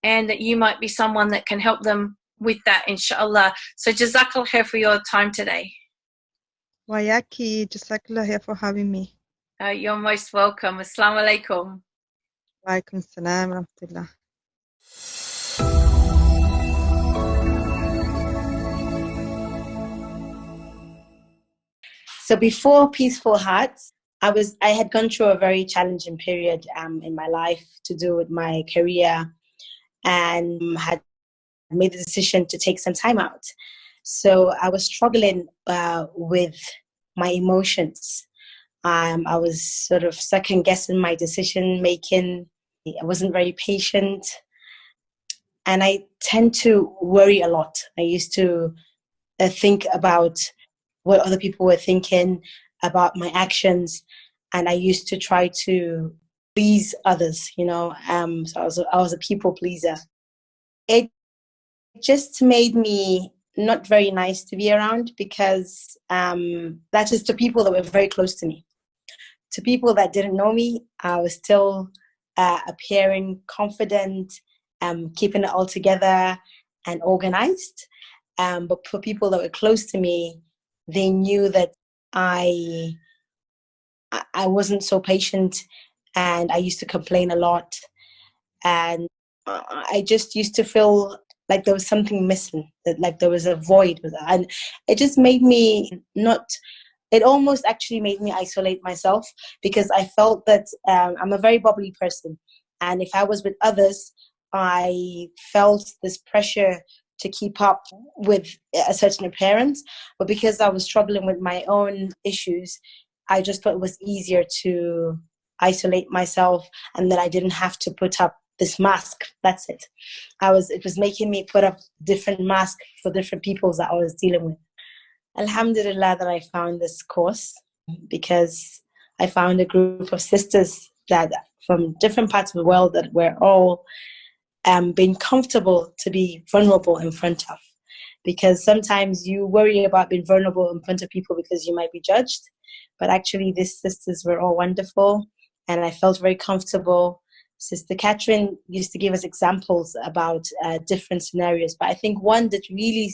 and that you might be someone that can help them with that, inshallah. So Jazakallah khair for your time today. Wayaki, Jazakallah khair for having me. You're most welcome. Assalamu alaikum. Wa alaikum salam wa rahmatullah. So before Peaceful Hearts, I had gone through a very challenging period in my life to do with my career, and had made the decision to take some time out. So I was struggling with my emotions. I was sort of second guessing my decision making. I wasn't very patient, and I tend to worry a lot. I used to think about what other people were thinking about my actions, and I used to try to please others, you know. So I was a people pleaser. It just made me not very nice to be around, because that is to people that were very close to me. To people that didn't know me, I was still appearing confident, keeping it all together and organized. But for people that were close to me, they knew that I wasn't so patient, and I used to complain a lot, and I just used to feel like there was something missing, that like there was a void with that. And it just made me it almost actually made me isolate myself, because I felt that I'm a very bubbly person, and if I was with others, I felt this pressure to keep up with a certain appearance. But because I was struggling with my own issues, I just thought it was easier to isolate myself, and that I didn't have to put up this mask. That's it. It was making me put up different masks for different people that I was dealing with. Alhamdulillah that I found this course, because I found a group of sisters that from different parts of the world that were all being comfortable to be vulnerable in front of. Because sometimes you worry about being vulnerable in front of people because you might be judged. But actually, these sisters were all wonderful, and I felt very comfortable. Sister Catherine used to give us examples about different scenarios. But I think one that really,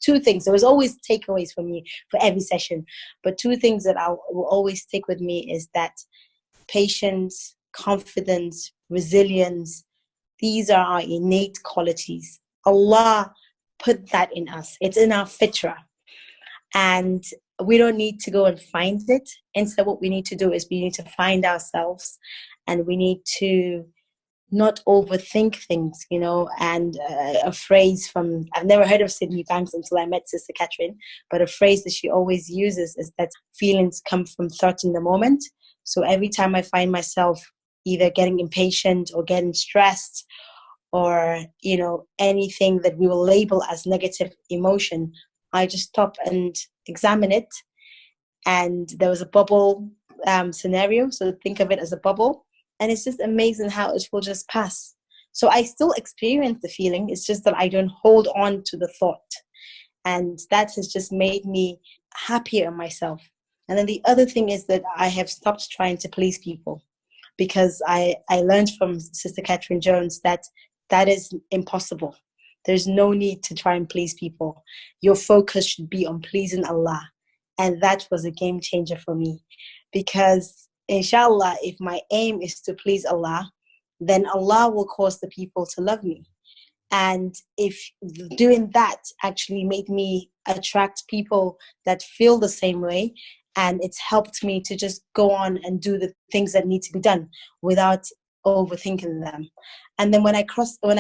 two things, there was always takeaways for me for every session. But two things that I will always stick with me is that patience, confidence, resilience, these are our innate qualities. Allah put that in us. It's in our fitrah. And we don't need to go and find it. Instead, what we need to do is we need to find ourselves, and we need to not overthink things, you know. And a phrase from, I've never heard of Sydney Banks until I met Sister Catherine, but a phrase that she always uses is that feelings come from thought in the moment. So every time I find myself either getting impatient or getting stressed, or, you know, anything that we will label as negative emotion, I just stop and examine it. And there was a bubble scenario, so think of it as a bubble, and it's just amazing how it will just pass. So I still experience the feeling, it's just that I don't hold on to the thought, and that has just made me happier in myself. And then the other thing is that I have stopped trying to please people, because I learned from Sister Catherine Jones that that is impossible. There's no need to try and please people. Your focus should be on pleasing Allah. And that was a game changer for me, because inshallah, if my aim is to please Allah, then Allah will cause the people to love me. And if doing that actually made me attract people that feel the same way, and it's helped me to just go on and do the things that need to be done without overthinking them. And then when I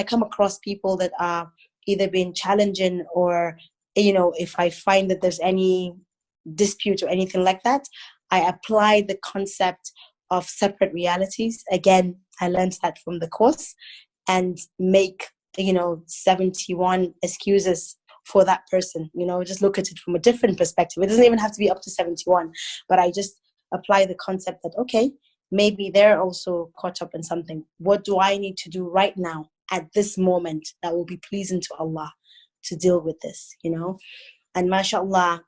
come across people that are either being challenging, or, you know, if I find that there's any dispute or anything like that, I apply the concept of separate realities. Again, I learned that from the course, and make, you know, 71 excuses for that person. You know, just look at it from a different perspective. It doesn't even have to be up to 71, but I just apply the concept that, okay, maybe they're also caught up in something. What do I need to do right now at this moment that will be pleasing to Allah to deal with this, you know? And mashallah,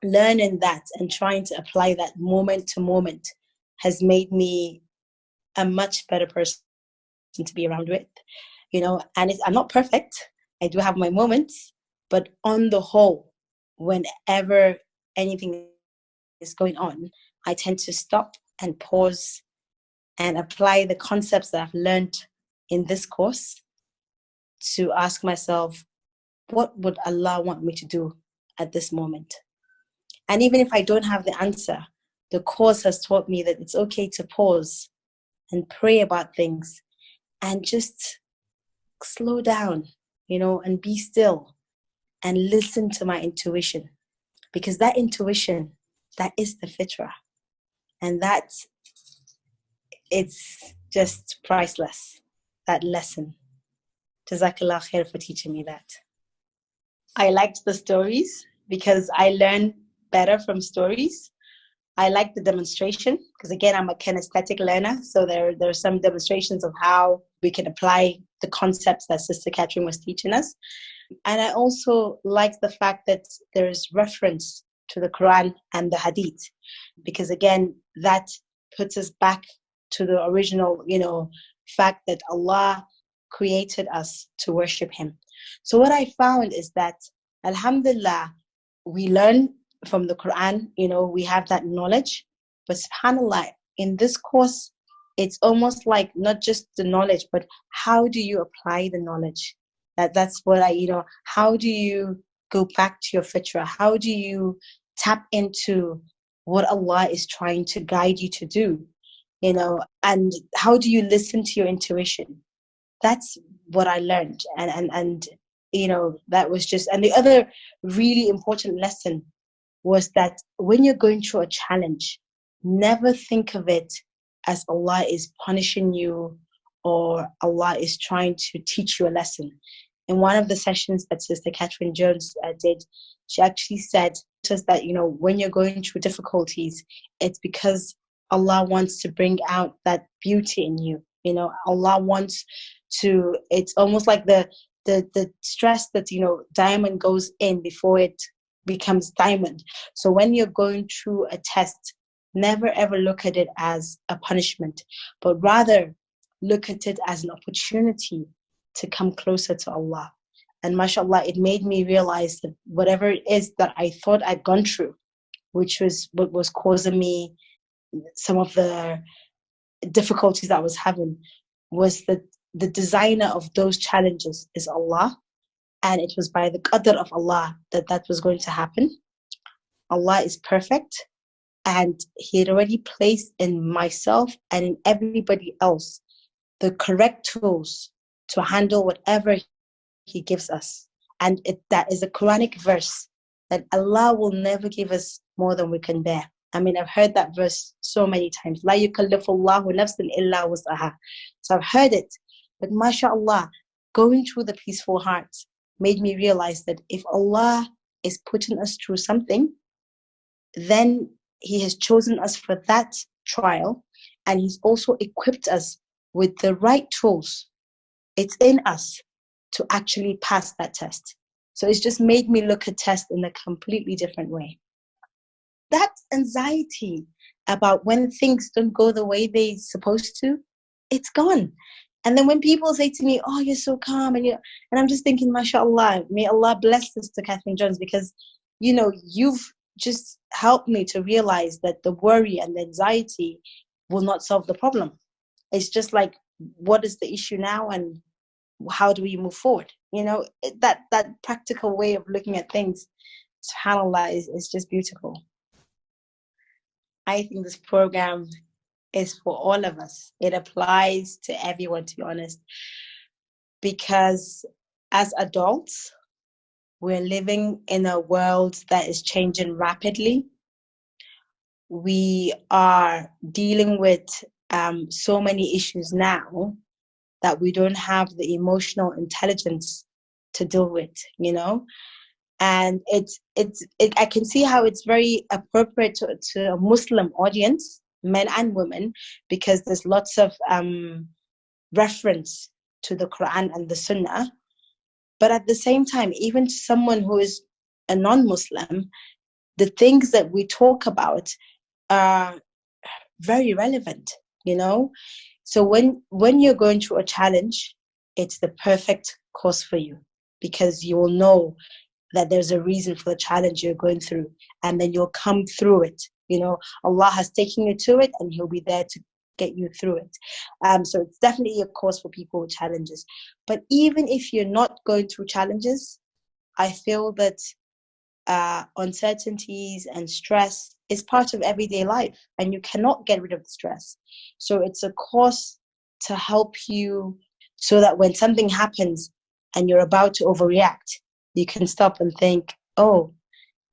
learning that and trying to apply that moment to moment has made me a much better person to be around with, you know. And I'm not perfect. I do have my moments, but on the whole, whenever anything is going on, I tend to stop and pause and apply the concepts that I've learned in this course to ask myself, what would Allah want me to do at this moment? And even if I don't have the answer, the course has taught me that it's okay to pause and pray about things and just slow down, you know, and be still and listen to my intuition. Because that intuition, that is the fitrah. And it's just priceless, that lesson. Jazakallah khair for teaching me that. I liked the stories because I learned better from stories. I like the demonstration because, again, I'm a kinesthetic learner. So there are some demonstrations of how we can apply the concepts that Sister Catherine was teaching us. And I also like the fact that there is reference to the Quran and the Hadith, because, again, that puts us back to the original, you know, fact that Allah created us to worship Him. So what I found is that, alhamdulillah, we learn from the Quran, you know, we have that knowledge, but subhanallah, in this course, it's almost like not just the knowledge, but how do you apply the knowledge? That's what how do you go back to your fitrah? How do you tap into what Allah is trying to guide you to do? You know, and how do you listen to your intuition? That's what I learned. And you know, that was just, and the other really important lesson was that when you're going through a challenge, never think of it as Allah is punishing you or Allah is trying to teach you a lesson. In one of the sessions that Sister Catherine Jones did, she actually said to us that, you know, when you're going through difficulties, it's because Allah wants to bring out that beauty in you. You know, Allah wants to, it's almost like the stress that, you know, diamond goes in before it becomes diamond. So when you're going through a test, never ever look at it as a punishment, but rather look at it as an opportunity to come closer to Allah. And mashallah, it made me realize that whatever it is that I thought I'd gone through, which was what was causing me some of the difficulties that I was having, was that the designer of those challenges is Allah. And it was by the qadr of Allah that was going to happen. Allah is perfect. And He had already placed in myself and in everybody else the correct tools to handle whatever He gives us. And that is a Quranic verse that Allah will never give us more than we can bear. I mean, I've heard that verse so many times. La yukallifullahu nafsan illa wus'aha. So I've heard it. But mashallah, going through the Peaceful Hearts made me realize that if Allah is putting us through something, then He has chosen us for that trial, and He's also equipped us with the right tools. It's in us to actually pass that test. So it's just made me look at tests in a completely different way. That anxiety about when things don't go the way they're supposed to, it's gone. And then when people say to me, oh, you're so calm, and I'm just thinking, mashallah, may Allah bless Sister Catherine Jones, because, you've just helped me to realize that the worry and the anxiety will not solve the problem. It's just like, what is the issue now, and how do we move forward? That practical way of looking at things, subhanAllah, is just beautiful. I think this program is for all of us. It applies to everyone, to be honest, because as adults, we're living in a world that is changing rapidly. We are dealing with so many issues now that we don't have the emotional intelligence to deal with, and I can see how it's very appropriate to a Muslim audience, men and women, because there's lots of reference to the Quran and the Sunnah. But at the same time, even to someone who is a non-Muslim, the things that we talk about are very relevant, So when you're going through a challenge, it's the perfect course for you, because you will know that there's a reason for the challenge you're going through, and then you'll come through it. Allah has taken you to it, and He'll be there to get you through it. So it's definitely a course for people with challenges. But even if you're not going through challenges, I feel that uncertainties and stress is part of everyday life, and you cannot get rid of the stress. So it's a course to help you, so that when something happens and you're about to overreact, you can stop and think, oh,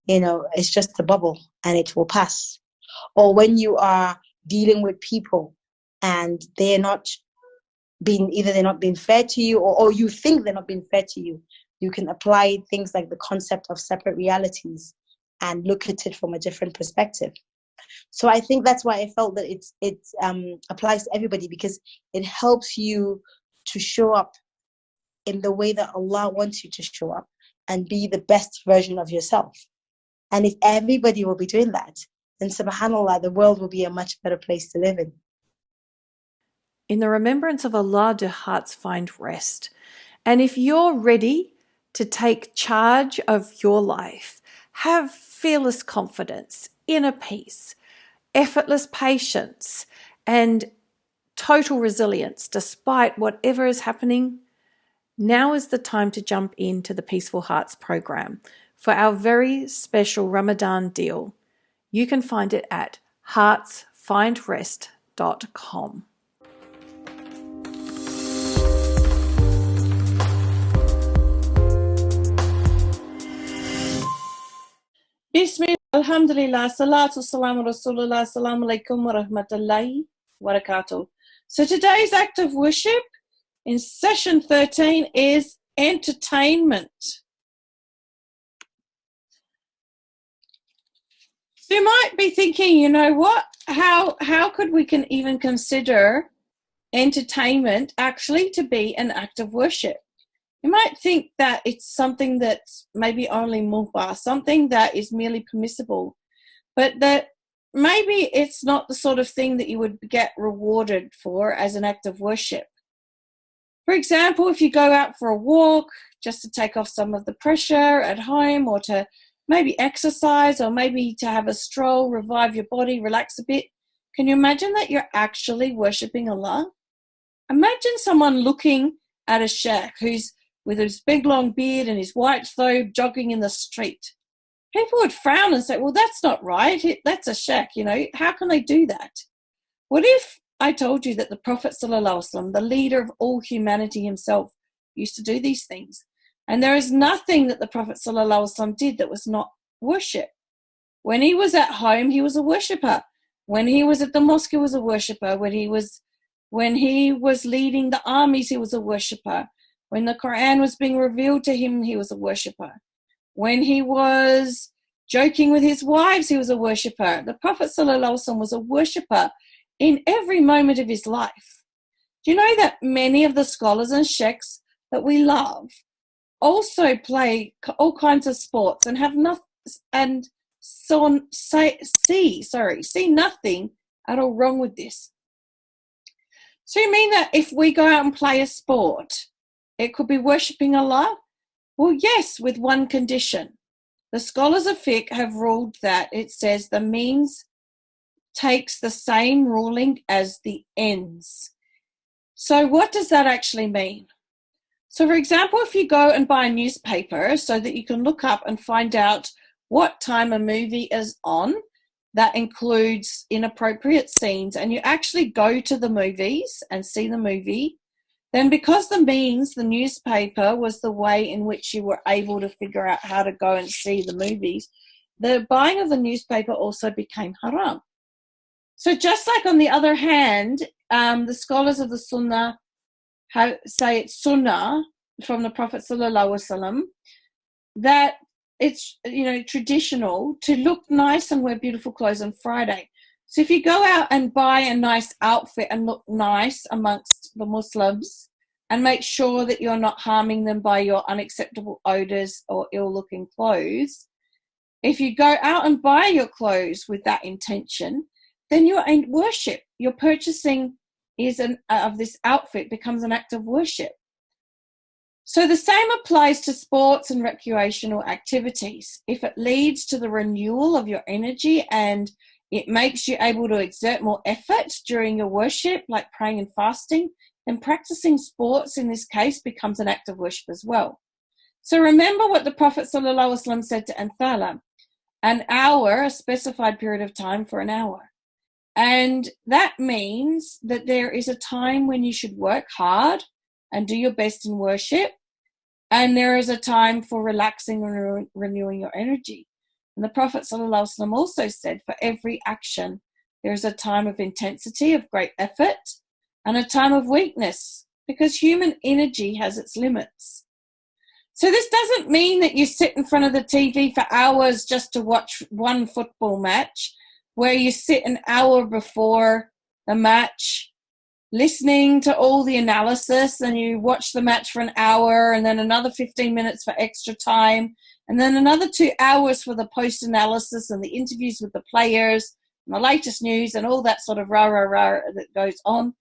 it's just a bubble and it will pass. Or when you are dealing with people and they're not being fair to you, or you think they're not being fair to you, you can apply things like the concept of separate realities and look at it from a different perspective. So I think that's why I felt that it applies to everybody, because it helps you to show up in the way that Allah wants you to show up and be the best version of yourself. And if everybody will be doing that, then subhanAllah, the world will be a much better place to live in. In the remembrance of Allah do hearts find rest. And if you're ready to take charge of your life, have fearless confidence, inner peace, effortless patience, and total resilience despite whatever is happening, now is the time to jump into the Peaceful Hearts program for our very special Ramadan deal. You can find it at heartsfindrest.com. Bismillah, alhamdulillah, salatu salamu rasulullah, assalamu alaikum wa rahmatullahi wa barakatuh. So today's act of worship in session 13 is entertainment. So you might be thinking, what? How could we can even consider entertainment actually to be an act of worship? You might think that it's something that's maybe only mubah, something that is merely permissible, but that maybe it's not the sort of thing that you would get rewarded for as an act of worship. For example, if you go out for a walk just to take off some of the pressure at home, or to maybe exercise, or maybe to have a stroll, revive your body, relax a bit, can you imagine that you're actually worshipping Allah? Imagine someone looking at a sheikh who's with his big long beard and his white thobe jogging in the street. People would frown and say, well, that's not right. That's a sheikh, how can they do that? What if I told you that the Prophet ﷺ, the leader of all humanity himself, used to do these things. And there is nothing that the Prophet ﷺ did that was not worship. When he was at home, he was a worshipper. When he was at the mosque, he was a worshipper. When he was leading the armies, he was a worshipper. When the Quran was being revealed to him, he was a worshipper. When he was joking with his wives, he was a worshipper. The Prophet ﷺ was a worshipper in every moment of his life. Do you know that many of the scholars and sheikhs that we love also play all kinds of sports and have nothing, and so on, see nothing at all wrong with this? So you mean that if we go out and play a sport, it could be worshipping Allah? Well, yes, with one condition. The scholars of fiqh have ruled that it says the means takes the same ruling as the ends. So what does that actually mean? So, for example, if you go and buy a newspaper so that you can look up and find out what time a movie is on, that includes inappropriate scenes, and you actually go to the movies and see the movie, then because the newspaper was the way in which you were able to figure out how to go and see the movies, the buying of the newspaper also became haram. So just like on the other hand, the scholars of the Sunnah say it's Sunnah from the Prophet ﷺ, that it's traditional to look nice and wear beautiful clothes on Friday. So if you go out and buy a nice outfit and look nice amongst the Muslims and make sure that you're not harming them by your unacceptable odors or ill-looking clothes, if you go out and buy your clothes with that intention, then you're in worship. Your purchasing of this outfit becomes an act of worship. So the same applies to sports and recreational activities. If it leads to the renewal of your energy and it makes you able to exert more effort during your worship, like praying and fasting, then practicing sports in this case becomes an act of worship as well. So remember what the Prophet ﷺ said to Anthala, an hour, a specified period of time for an hour. And that means that there is a time when you should work hard and do your best in worship, and there is a time for relaxing and renewing your energy. And the Prophet ﷺ also said, for every action, there is a time of intensity, of great effort, and a time of weakness, because human energy has its limits. So this doesn't mean that you sit in front of the TV for hours just to watch one football match, where you sit an hour before the match listening to all the analysis, and you watch the match for an hour and then another 15 minutes for extra time, and then another 2 hours for the post-analysis and the interviews with the players and the latest news and all that sort of rah-rah-rah that goes on.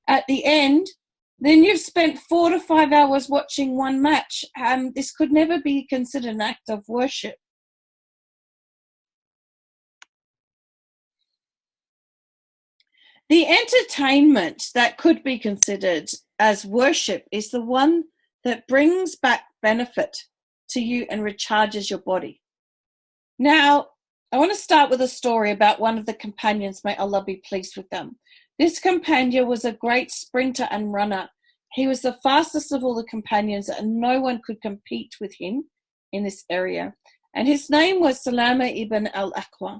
At the end, then you've spent 4 to 5 hours watching one match. This could never be considered an act of worship. The entertainment that could be considered as worship is the one that brings back benefit to you and recharges your body. Now, I want to start with a story about one of the companions, may Allah be pleased with them. This companion was a great sprinter and runner. He was the fastest of all the companions, and no one could compete with him in this area. And his name was Salama ibn al-Aqwa.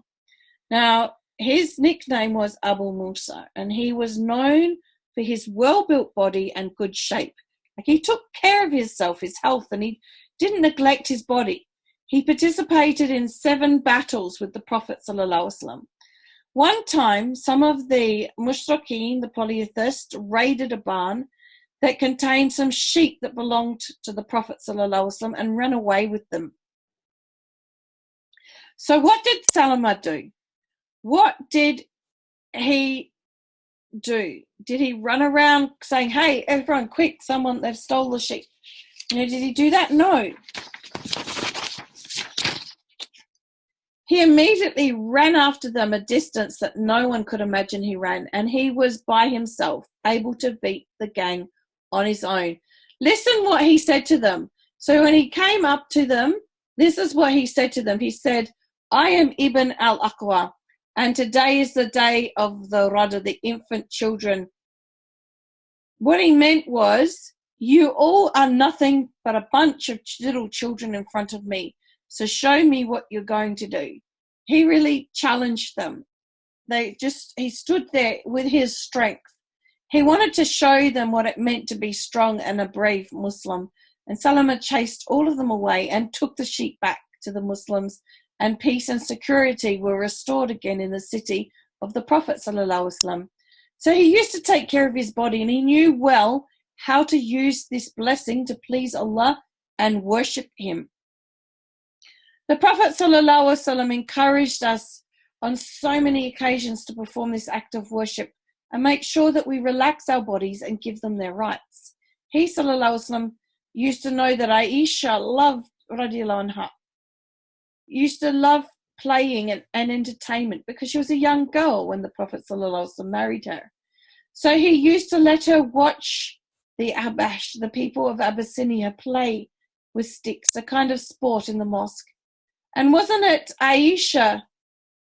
Now, his nickname was Abu Musa, and he was known for his well-built body and good shape. Like, he took care of himself, his health, and he didn't neglect his body. He participated in 7 battles with the Prophet ﷺ. One time, some of the mushrikeen, the polytheists, raided a barn that contained some sheep that belonged to the Prophet ﷺ and ran away with them. So what did Salama do? What did he do? Did he run around saying, hey, everyone, quick, they've stole the sheep? Did he do that? No. He immediately ran after them a distance that no one could imagine he ran, and he was by himself, able to beat the gang on his own. Listen what he said to them. So when he came up to them, this is what he said to them. He said, I am Ibn al-Aqwa. And today is the day of the Rada, the infant children. What he meant was, you all are nothing but a bunch of little children in front of me. So show me what you're going to do. He really challenged them. He stood there with his strength. He wanted to show them what it meant to be strong and a brave Muslim. And Salama chased all of them away and took the sheep back to the Muslims, and peace and security were restored again in the city of the Prophet ﷺ. So he used to take care of his body, and he knew well how to use this blessing to please Allah and worship him. The Prophet ﷺ encouraged us on so many occasions to perform this act of worship and make sure that we relax our bodies and give them their rights. He ﷺ used to know that Aisha loved radiallahu anha, used to love playing and entertainment, because she was a young girl when the Prophet ﷺ married her. So he used to let her watch the Abash, the people of Abyssinia, play with sticks, a kind of sport in the mosque. And wasn't Aisha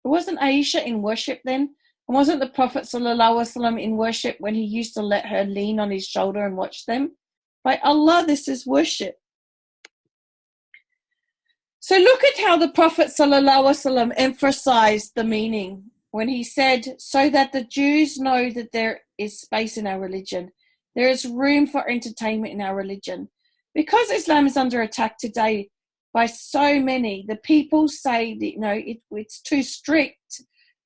in worship then? And wasn't the Prophet ﷺ in worship when he used to let her lean on his shoulder and watch them? By Allah, this is worship. So look at how the Prophet ﷺ emphasized the meaning when he said, so that the Jews know that there is space in our religion. There is room for entertainment in our religion. Because Islam is under attack today by so many, the people say that, it's too strict,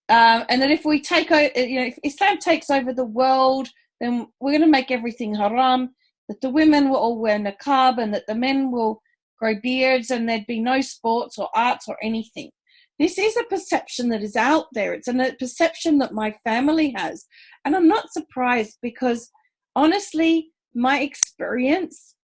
and that if we take over, if Islam takes over the world, then we're going to make everything haram, that the women will all wear niqab, and that the men will grow beards, and there'd be no sports or arts or anything. This is a perception that is out there. It's a perception that my family has. And I'm not surprised, because honestly, my experience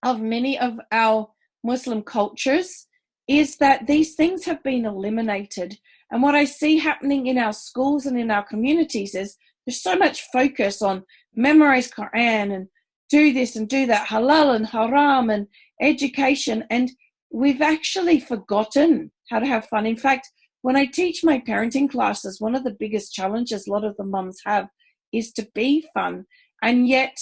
of many of our Muslim cultures is that these things have been eliminated. And what I see happening in our schools and in our communities is there's so much focus on memorize Quran and do this and do that, halal and haram and education. And we've actually forgotten how to have fun. In fact, when I teach my parenting classes, one of the biggest challenges a lot of the mums have is to be fun. And yet,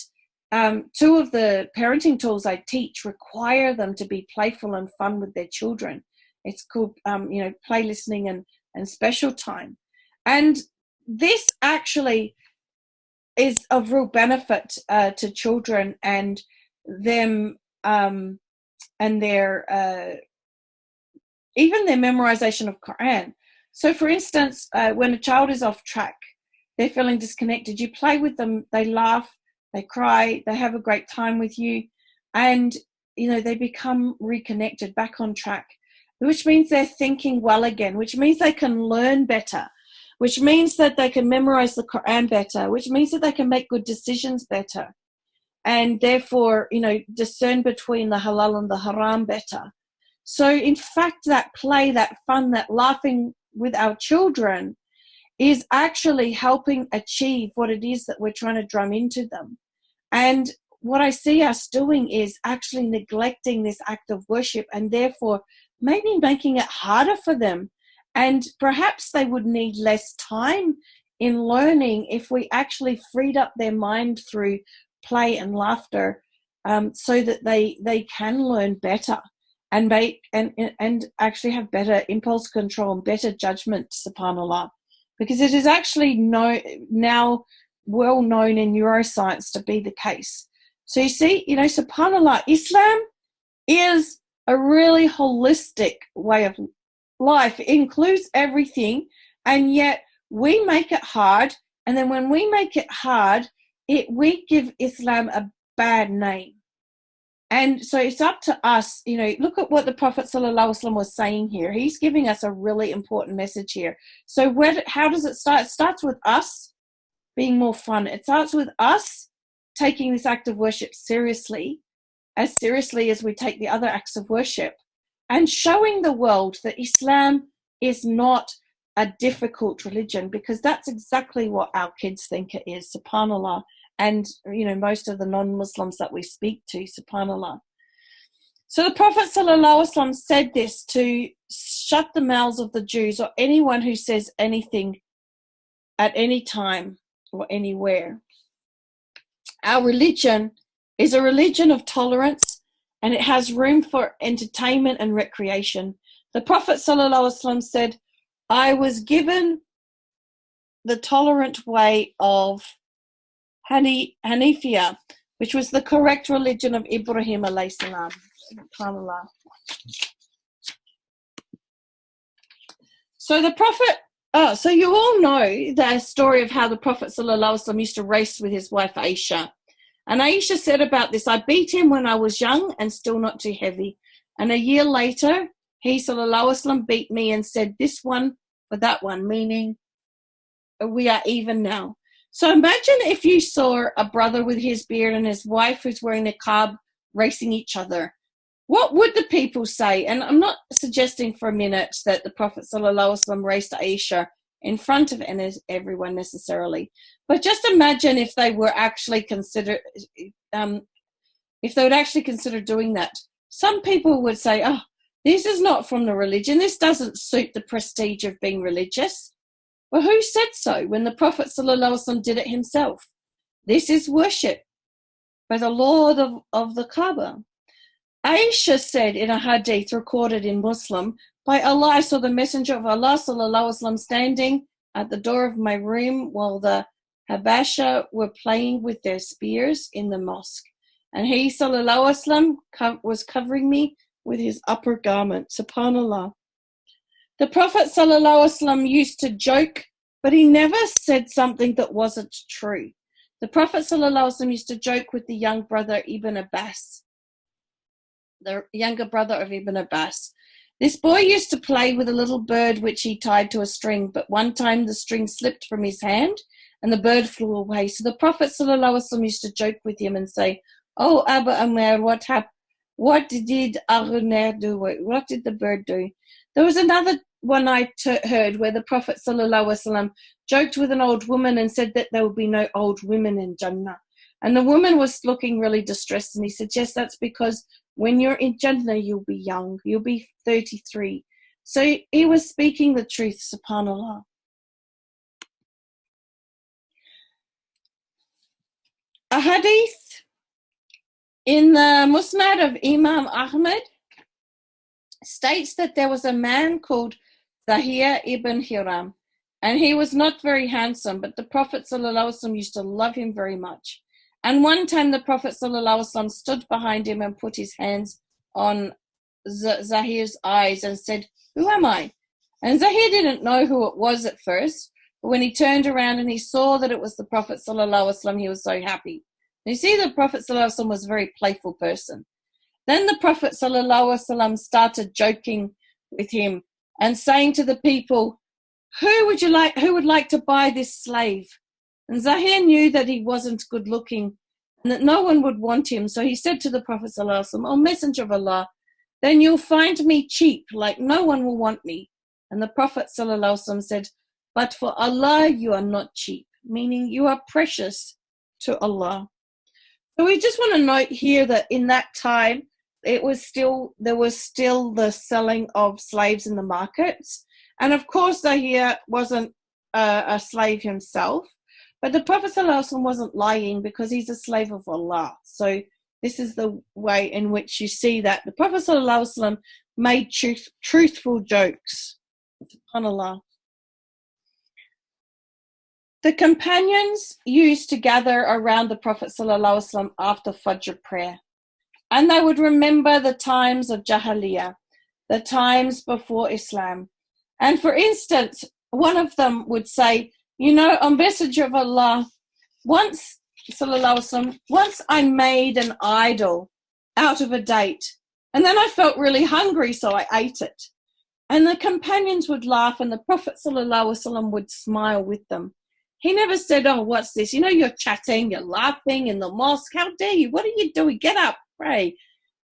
two of the parenting tools I teach require them to be playful and fun with their children. It's called, play listening and special time. And this actually is of real benefit to children and them and their even their memorization of Quran. So, for instance, when a child is off track, they're feeling disconnected, you play with them, they laugh, they cry, they have a great time with you, and they become reconnected, back on track, which means they're thinking well again, which means they can learn better, which means that they can memorize the Quran better, which means that they can make good decisions better, and therefore, discern between the halal and the haram better. So, in fact, that play, that fun, that laughing with our children is actually helping achieve what it is that we're trying to drum into them. And what I see us doing is actually neglecting this act of worship, and therefore maybe making it harder for them. And perhaps they would need less time in learning if we actually freed up their mind through play and laughter, so that they can learn better and actually have better impulse control and better judgment, subhanAllah. Because it is actually now well known in neuroscience to be the case. So you see, subhanAllah, Islam is a really holistic way of life. It includes everything, and yet we make it hard. And then when we make it hard, we give Islam a bad name. And so it's up to us, look at what the Prophet ﷺ was saying here. He's giving us a really important message here. So how does it start? It starts with us being more fun. It starts with us taking this act of worship seriously as we take the other acts of worship, and showing the world that Islam is not a difficult religion, because that's exactly what our kids think it is, subhanAllah. And, most of the non-Muslims that we speak to, subhanAllah. So the Prophet ﷺ said this to shut the mouths of the Jews or anyone who says anything at any time or anywhere. Our religion is a religion of tolerance, and it has room for entertainment and recreation. The Prophet ﷺ said, I was given the tolerant way of Hanifia, which was the correct religion of Ibrahim alayhi salam. SubhanAllah. So the Prophet, so you all know the story of how the Prophet ﷺ used to race with his wife Aisha. And Aisha said about this, I beat him when I was young and still not too heavy. And a year later, he ﷺ beat me and said, this one for that one, meaning we are even now. So imagine if you saw a brother with his beard and his wife who's wearing a niqab racing each other. What would the people say? And I'm not suggesting for a minute that the Prophet ﷺ raced Aisha in front of everyone necessarily, but just imagine if they were actually if they would actually consider doing that. Some people would say, oh, this is not from the religion. This doesn't suit the prestige of being religious. Well, who said so when the Prophet ﷺ did it himself? This is worship by the Lord of the Kaaba. Aisha said in a hadith recorded in Muslim, by Allah, I saw the Messenger of Allah ﷺ standing at the door of my room while the Habasha were playing with their spears in the mosque. And he ﷺ was covering me with his upper garment. SubhanAllah. The Prophet ﷺ used to joke, but he never said something that wasn't true. The Prophet ﷺ used to joke with the young brother Ibn Abbas, the younger brother of Ibn Abbas. This boy used to play with a little bird which he tied to a string, but one time the string slipped from his hand and the bird flew away. So the Prophet ﷺ used to joke with him and say, oh, Abu Amr, what happened? What did Aghunair do? What did the bird do? There was another one I heard where the Prophet ﷺ joked with an old woman and said that there would be no old women in Jannah. And the woman was looking really distressed, and he said, yes, that's because when you're in Jannah, you'll be young. You'll be 33. So he was speaking the truth, subhanAllah. A hadith in the Musnad of Imam Ahmad states that there was a man called Zahir ibn Hiram, and he was not very handsome, but the Prophet ﷺ used to love him very much. And one time the Prophet ﷺ stood behind him and put his hands on Zahir's eyes and said, who am I? And Zahir didn't know who it was at first, but when he turned around and he saw that it was the Prophet ﷺ, he was so happy. You see, the Prophet ﷺ was a very playful person. Then the Prophet ﷺ started joking with him and saying to the people, who would like to buy this slave? And Zahir knew that he wasn't good looking and that no one would want him. So he said to the Prophet ﷺ, O Messenger of Allah, then you'll find me cheap, like no one will want me. And the Prophet ﷺ said, but for Allah you are not cheap, meaning you are precious to Allah. So we just want to note here that in that time, there was still the selling of slaves in the markets. And of course, Zahir wasn't a slave himself, but the Prophet ﷺ wasn't lying because he's a slave of Allah. So this is the way in which you see that. The Prophet ﷺ made truthful jokes. SubhanAllah. The companions used to gather around the Prophet ﷺ after Fajr prayer. And they would remember the times of Jahiliyyah, the times before Islam. And for instance, one of them would say, you know, O Messenger of Allah, once I made an idol out of a date, and then I felt really hungry, so I ate it. And the companions would laugh, and the Prophet ﷺ would smile with them. He never said, oh, what's this? You know, you're chatting, you're laughing in the mosque. How dare you? What are you doing? Get up, pray.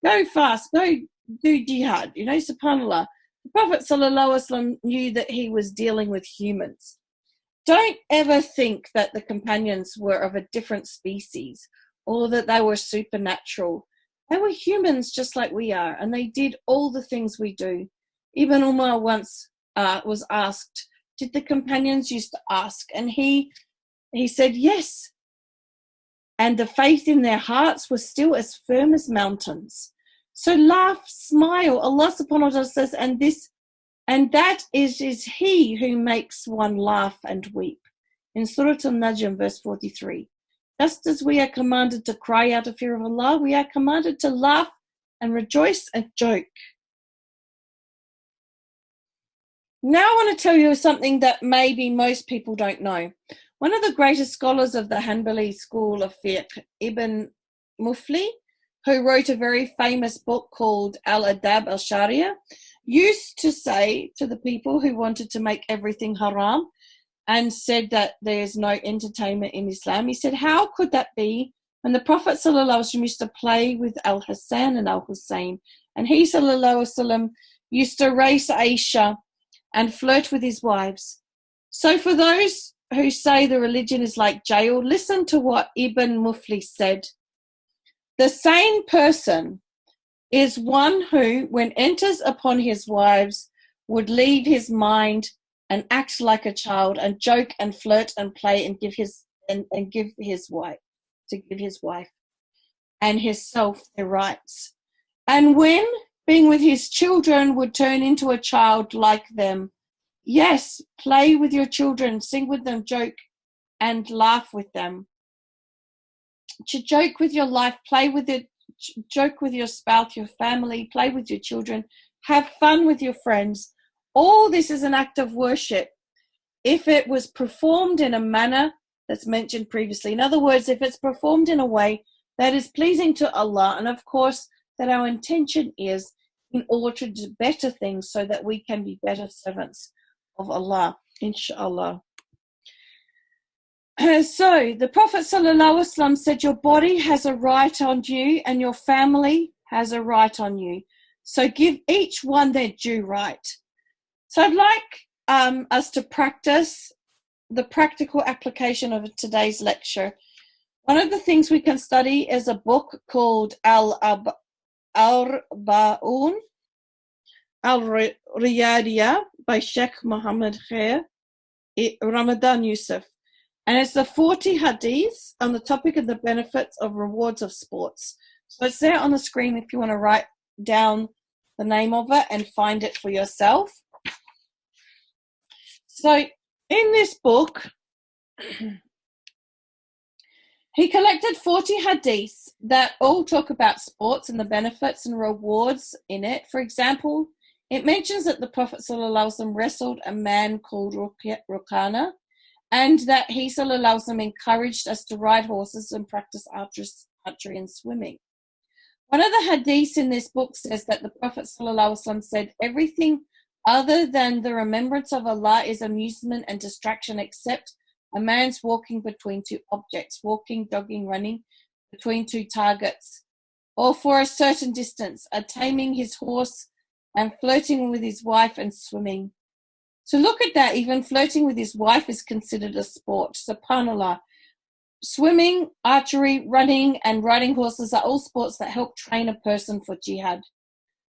Go fast, go do jihad. You know, subhanAllah. The Prophet ﷺ knew that he was dealing with humans. Don't ever think that the companions were of a different species or that they were supernatural. They were humans just like we are, and they did all the things we do. Ibn Umar once was asked, did the companions used to ask? And he said yes. And the faith in their hearts was still as firm as mountains. So laugh, smile. Allah subhanahu wa ta'ala says, and that is he who makes one laugh and weep. In Surah Al-Najm, verse 43. Just as we are commanded to cry out of fear of Allah, we are commanded to laugh and rejoice and joke. Now I want to tell you something that maybe most people don't know. One of the greatest scholars of the Hanbali school of fiqh, Ibn Mufli, who wrote a very famous book called Al-Adab al-Sharia, used to say to the people who wanted to make everything haram and said that there's no entertainment in Islam, he said, how could that be when the Prophet ﷺ used to play with Al-Hassan and Al-Hussein, and he ﷺ used to race Aisha and flirt with his wives? So for those who say the religion is like jail, listen to what Ibn Mufli said. The sane person is one who, when enters upon his wives, would leave his mind and act like a child and joke and flirt and play and give his wife and himself their rights. And when being with his children would turn into a child like them. Yes, play with your children, sing with them, joke and laugh with them. To joke with your life, play with it, joke with your spouse, your family, play with your children, have fun with your friends. All this is an act of worship if it was performed in a manner that's mentioned previously. In other words, if it's performed in a way that is pleasing to Allah, and of course that our intention is in order to do better things so that we can be better servants of Allah, inshallah. So the Prophet ﷺ said, your body has a right on you and your family has a right on you. So give each one their due right. So I'd like us to practice the practical application of today's lecture. One of the things we can study is a book called Al-Arba'un Al-Riyadiyah by Sheikh Muhammad Khair Ramadan Yusuf. And it's the 40 hadiths on the topic of the benefits of rewards of sports. So it's there on the screen if you want to write down the name of it and find it for yourself. So in this book, he collected 40 hadiths that all talk about sports and the benefits and rewards in it. For example, it mentions that the Prophet ﷺ wrestled a man called Rukana, and that he ﷺ encouraged us to ride horses and practice archery and swimming. One of the hadiths in this book says that the Prophet ﷺ said, everything other than the remembrance of Allah is amusement and distraction, except a man's walking between two objects, walking, jogging, running between two targets, or for a certain distance, taming his horse and flirting with his wife and swimming. So look at that, even flirting with his wife is considered a sport. SubhanAllah. Swimming, archery, running, and riding horses are all sports that help train a person for jihad.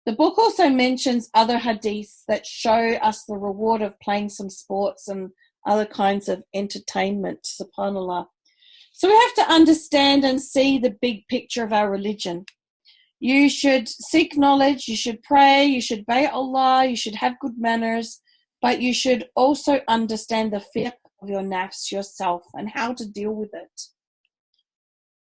The book also mentions other hadiths that show us the reward of playing some sports and other kinds of entertainment, subhanAllah. So we have to understand and see the big picture of our religion. You should seek knowledge, you should pray, you should obey Allah, you should have good manners, but you should also understand the fiqh of your nafs, yourself, and how to deal with it.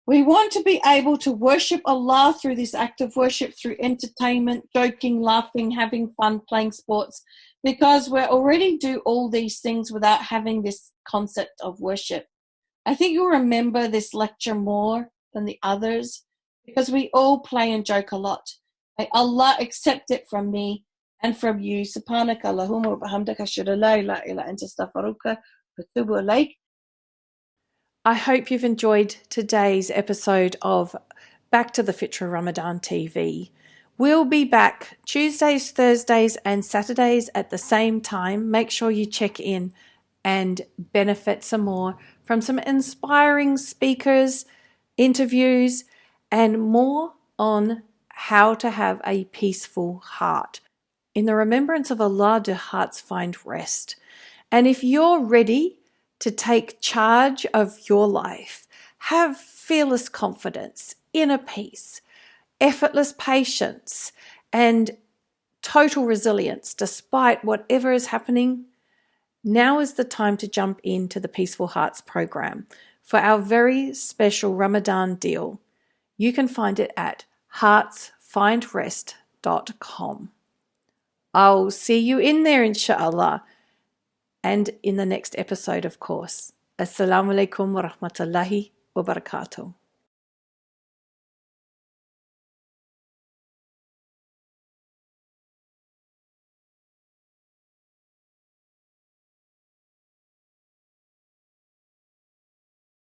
We want to be able to worship Allah through this act of worship, through entertainment, joking, laughing, having fun, playing sports, because we already do all these things without having this concept of worship. I think you'll remember this lecture more than the others, because we all play and joke a lot. May Allah accept it from me and from you. Subhanaka Allahumma wa bihamdika ashhadu la ilaha illa anta astaghfiruka wa atubu ilayk. I hope you've enjoyed today's episode of Back to the Fitrah Ramadan TV. We'll be back Tuesdays, Thursdays and Saturdays at the same time. Make sure you check in and benefit some more from some inspiring speakers, interviews, and more on how to have a peaceful heart. In the remembrance of Allah do hearts find rest. And if you're ready to take charge of your life, have fearless confidence, inner peace, effortless patience, and total resilience despite whatever is happening, now is the time to jump into the Peaceful Hearts program for our very special Ramadan deal. You can find it at heartsfindrest.com. I'll see you in there, inshallah, and in the next episode, of course. Assalamu alaikum wa rahmatullahi wa barakatuh.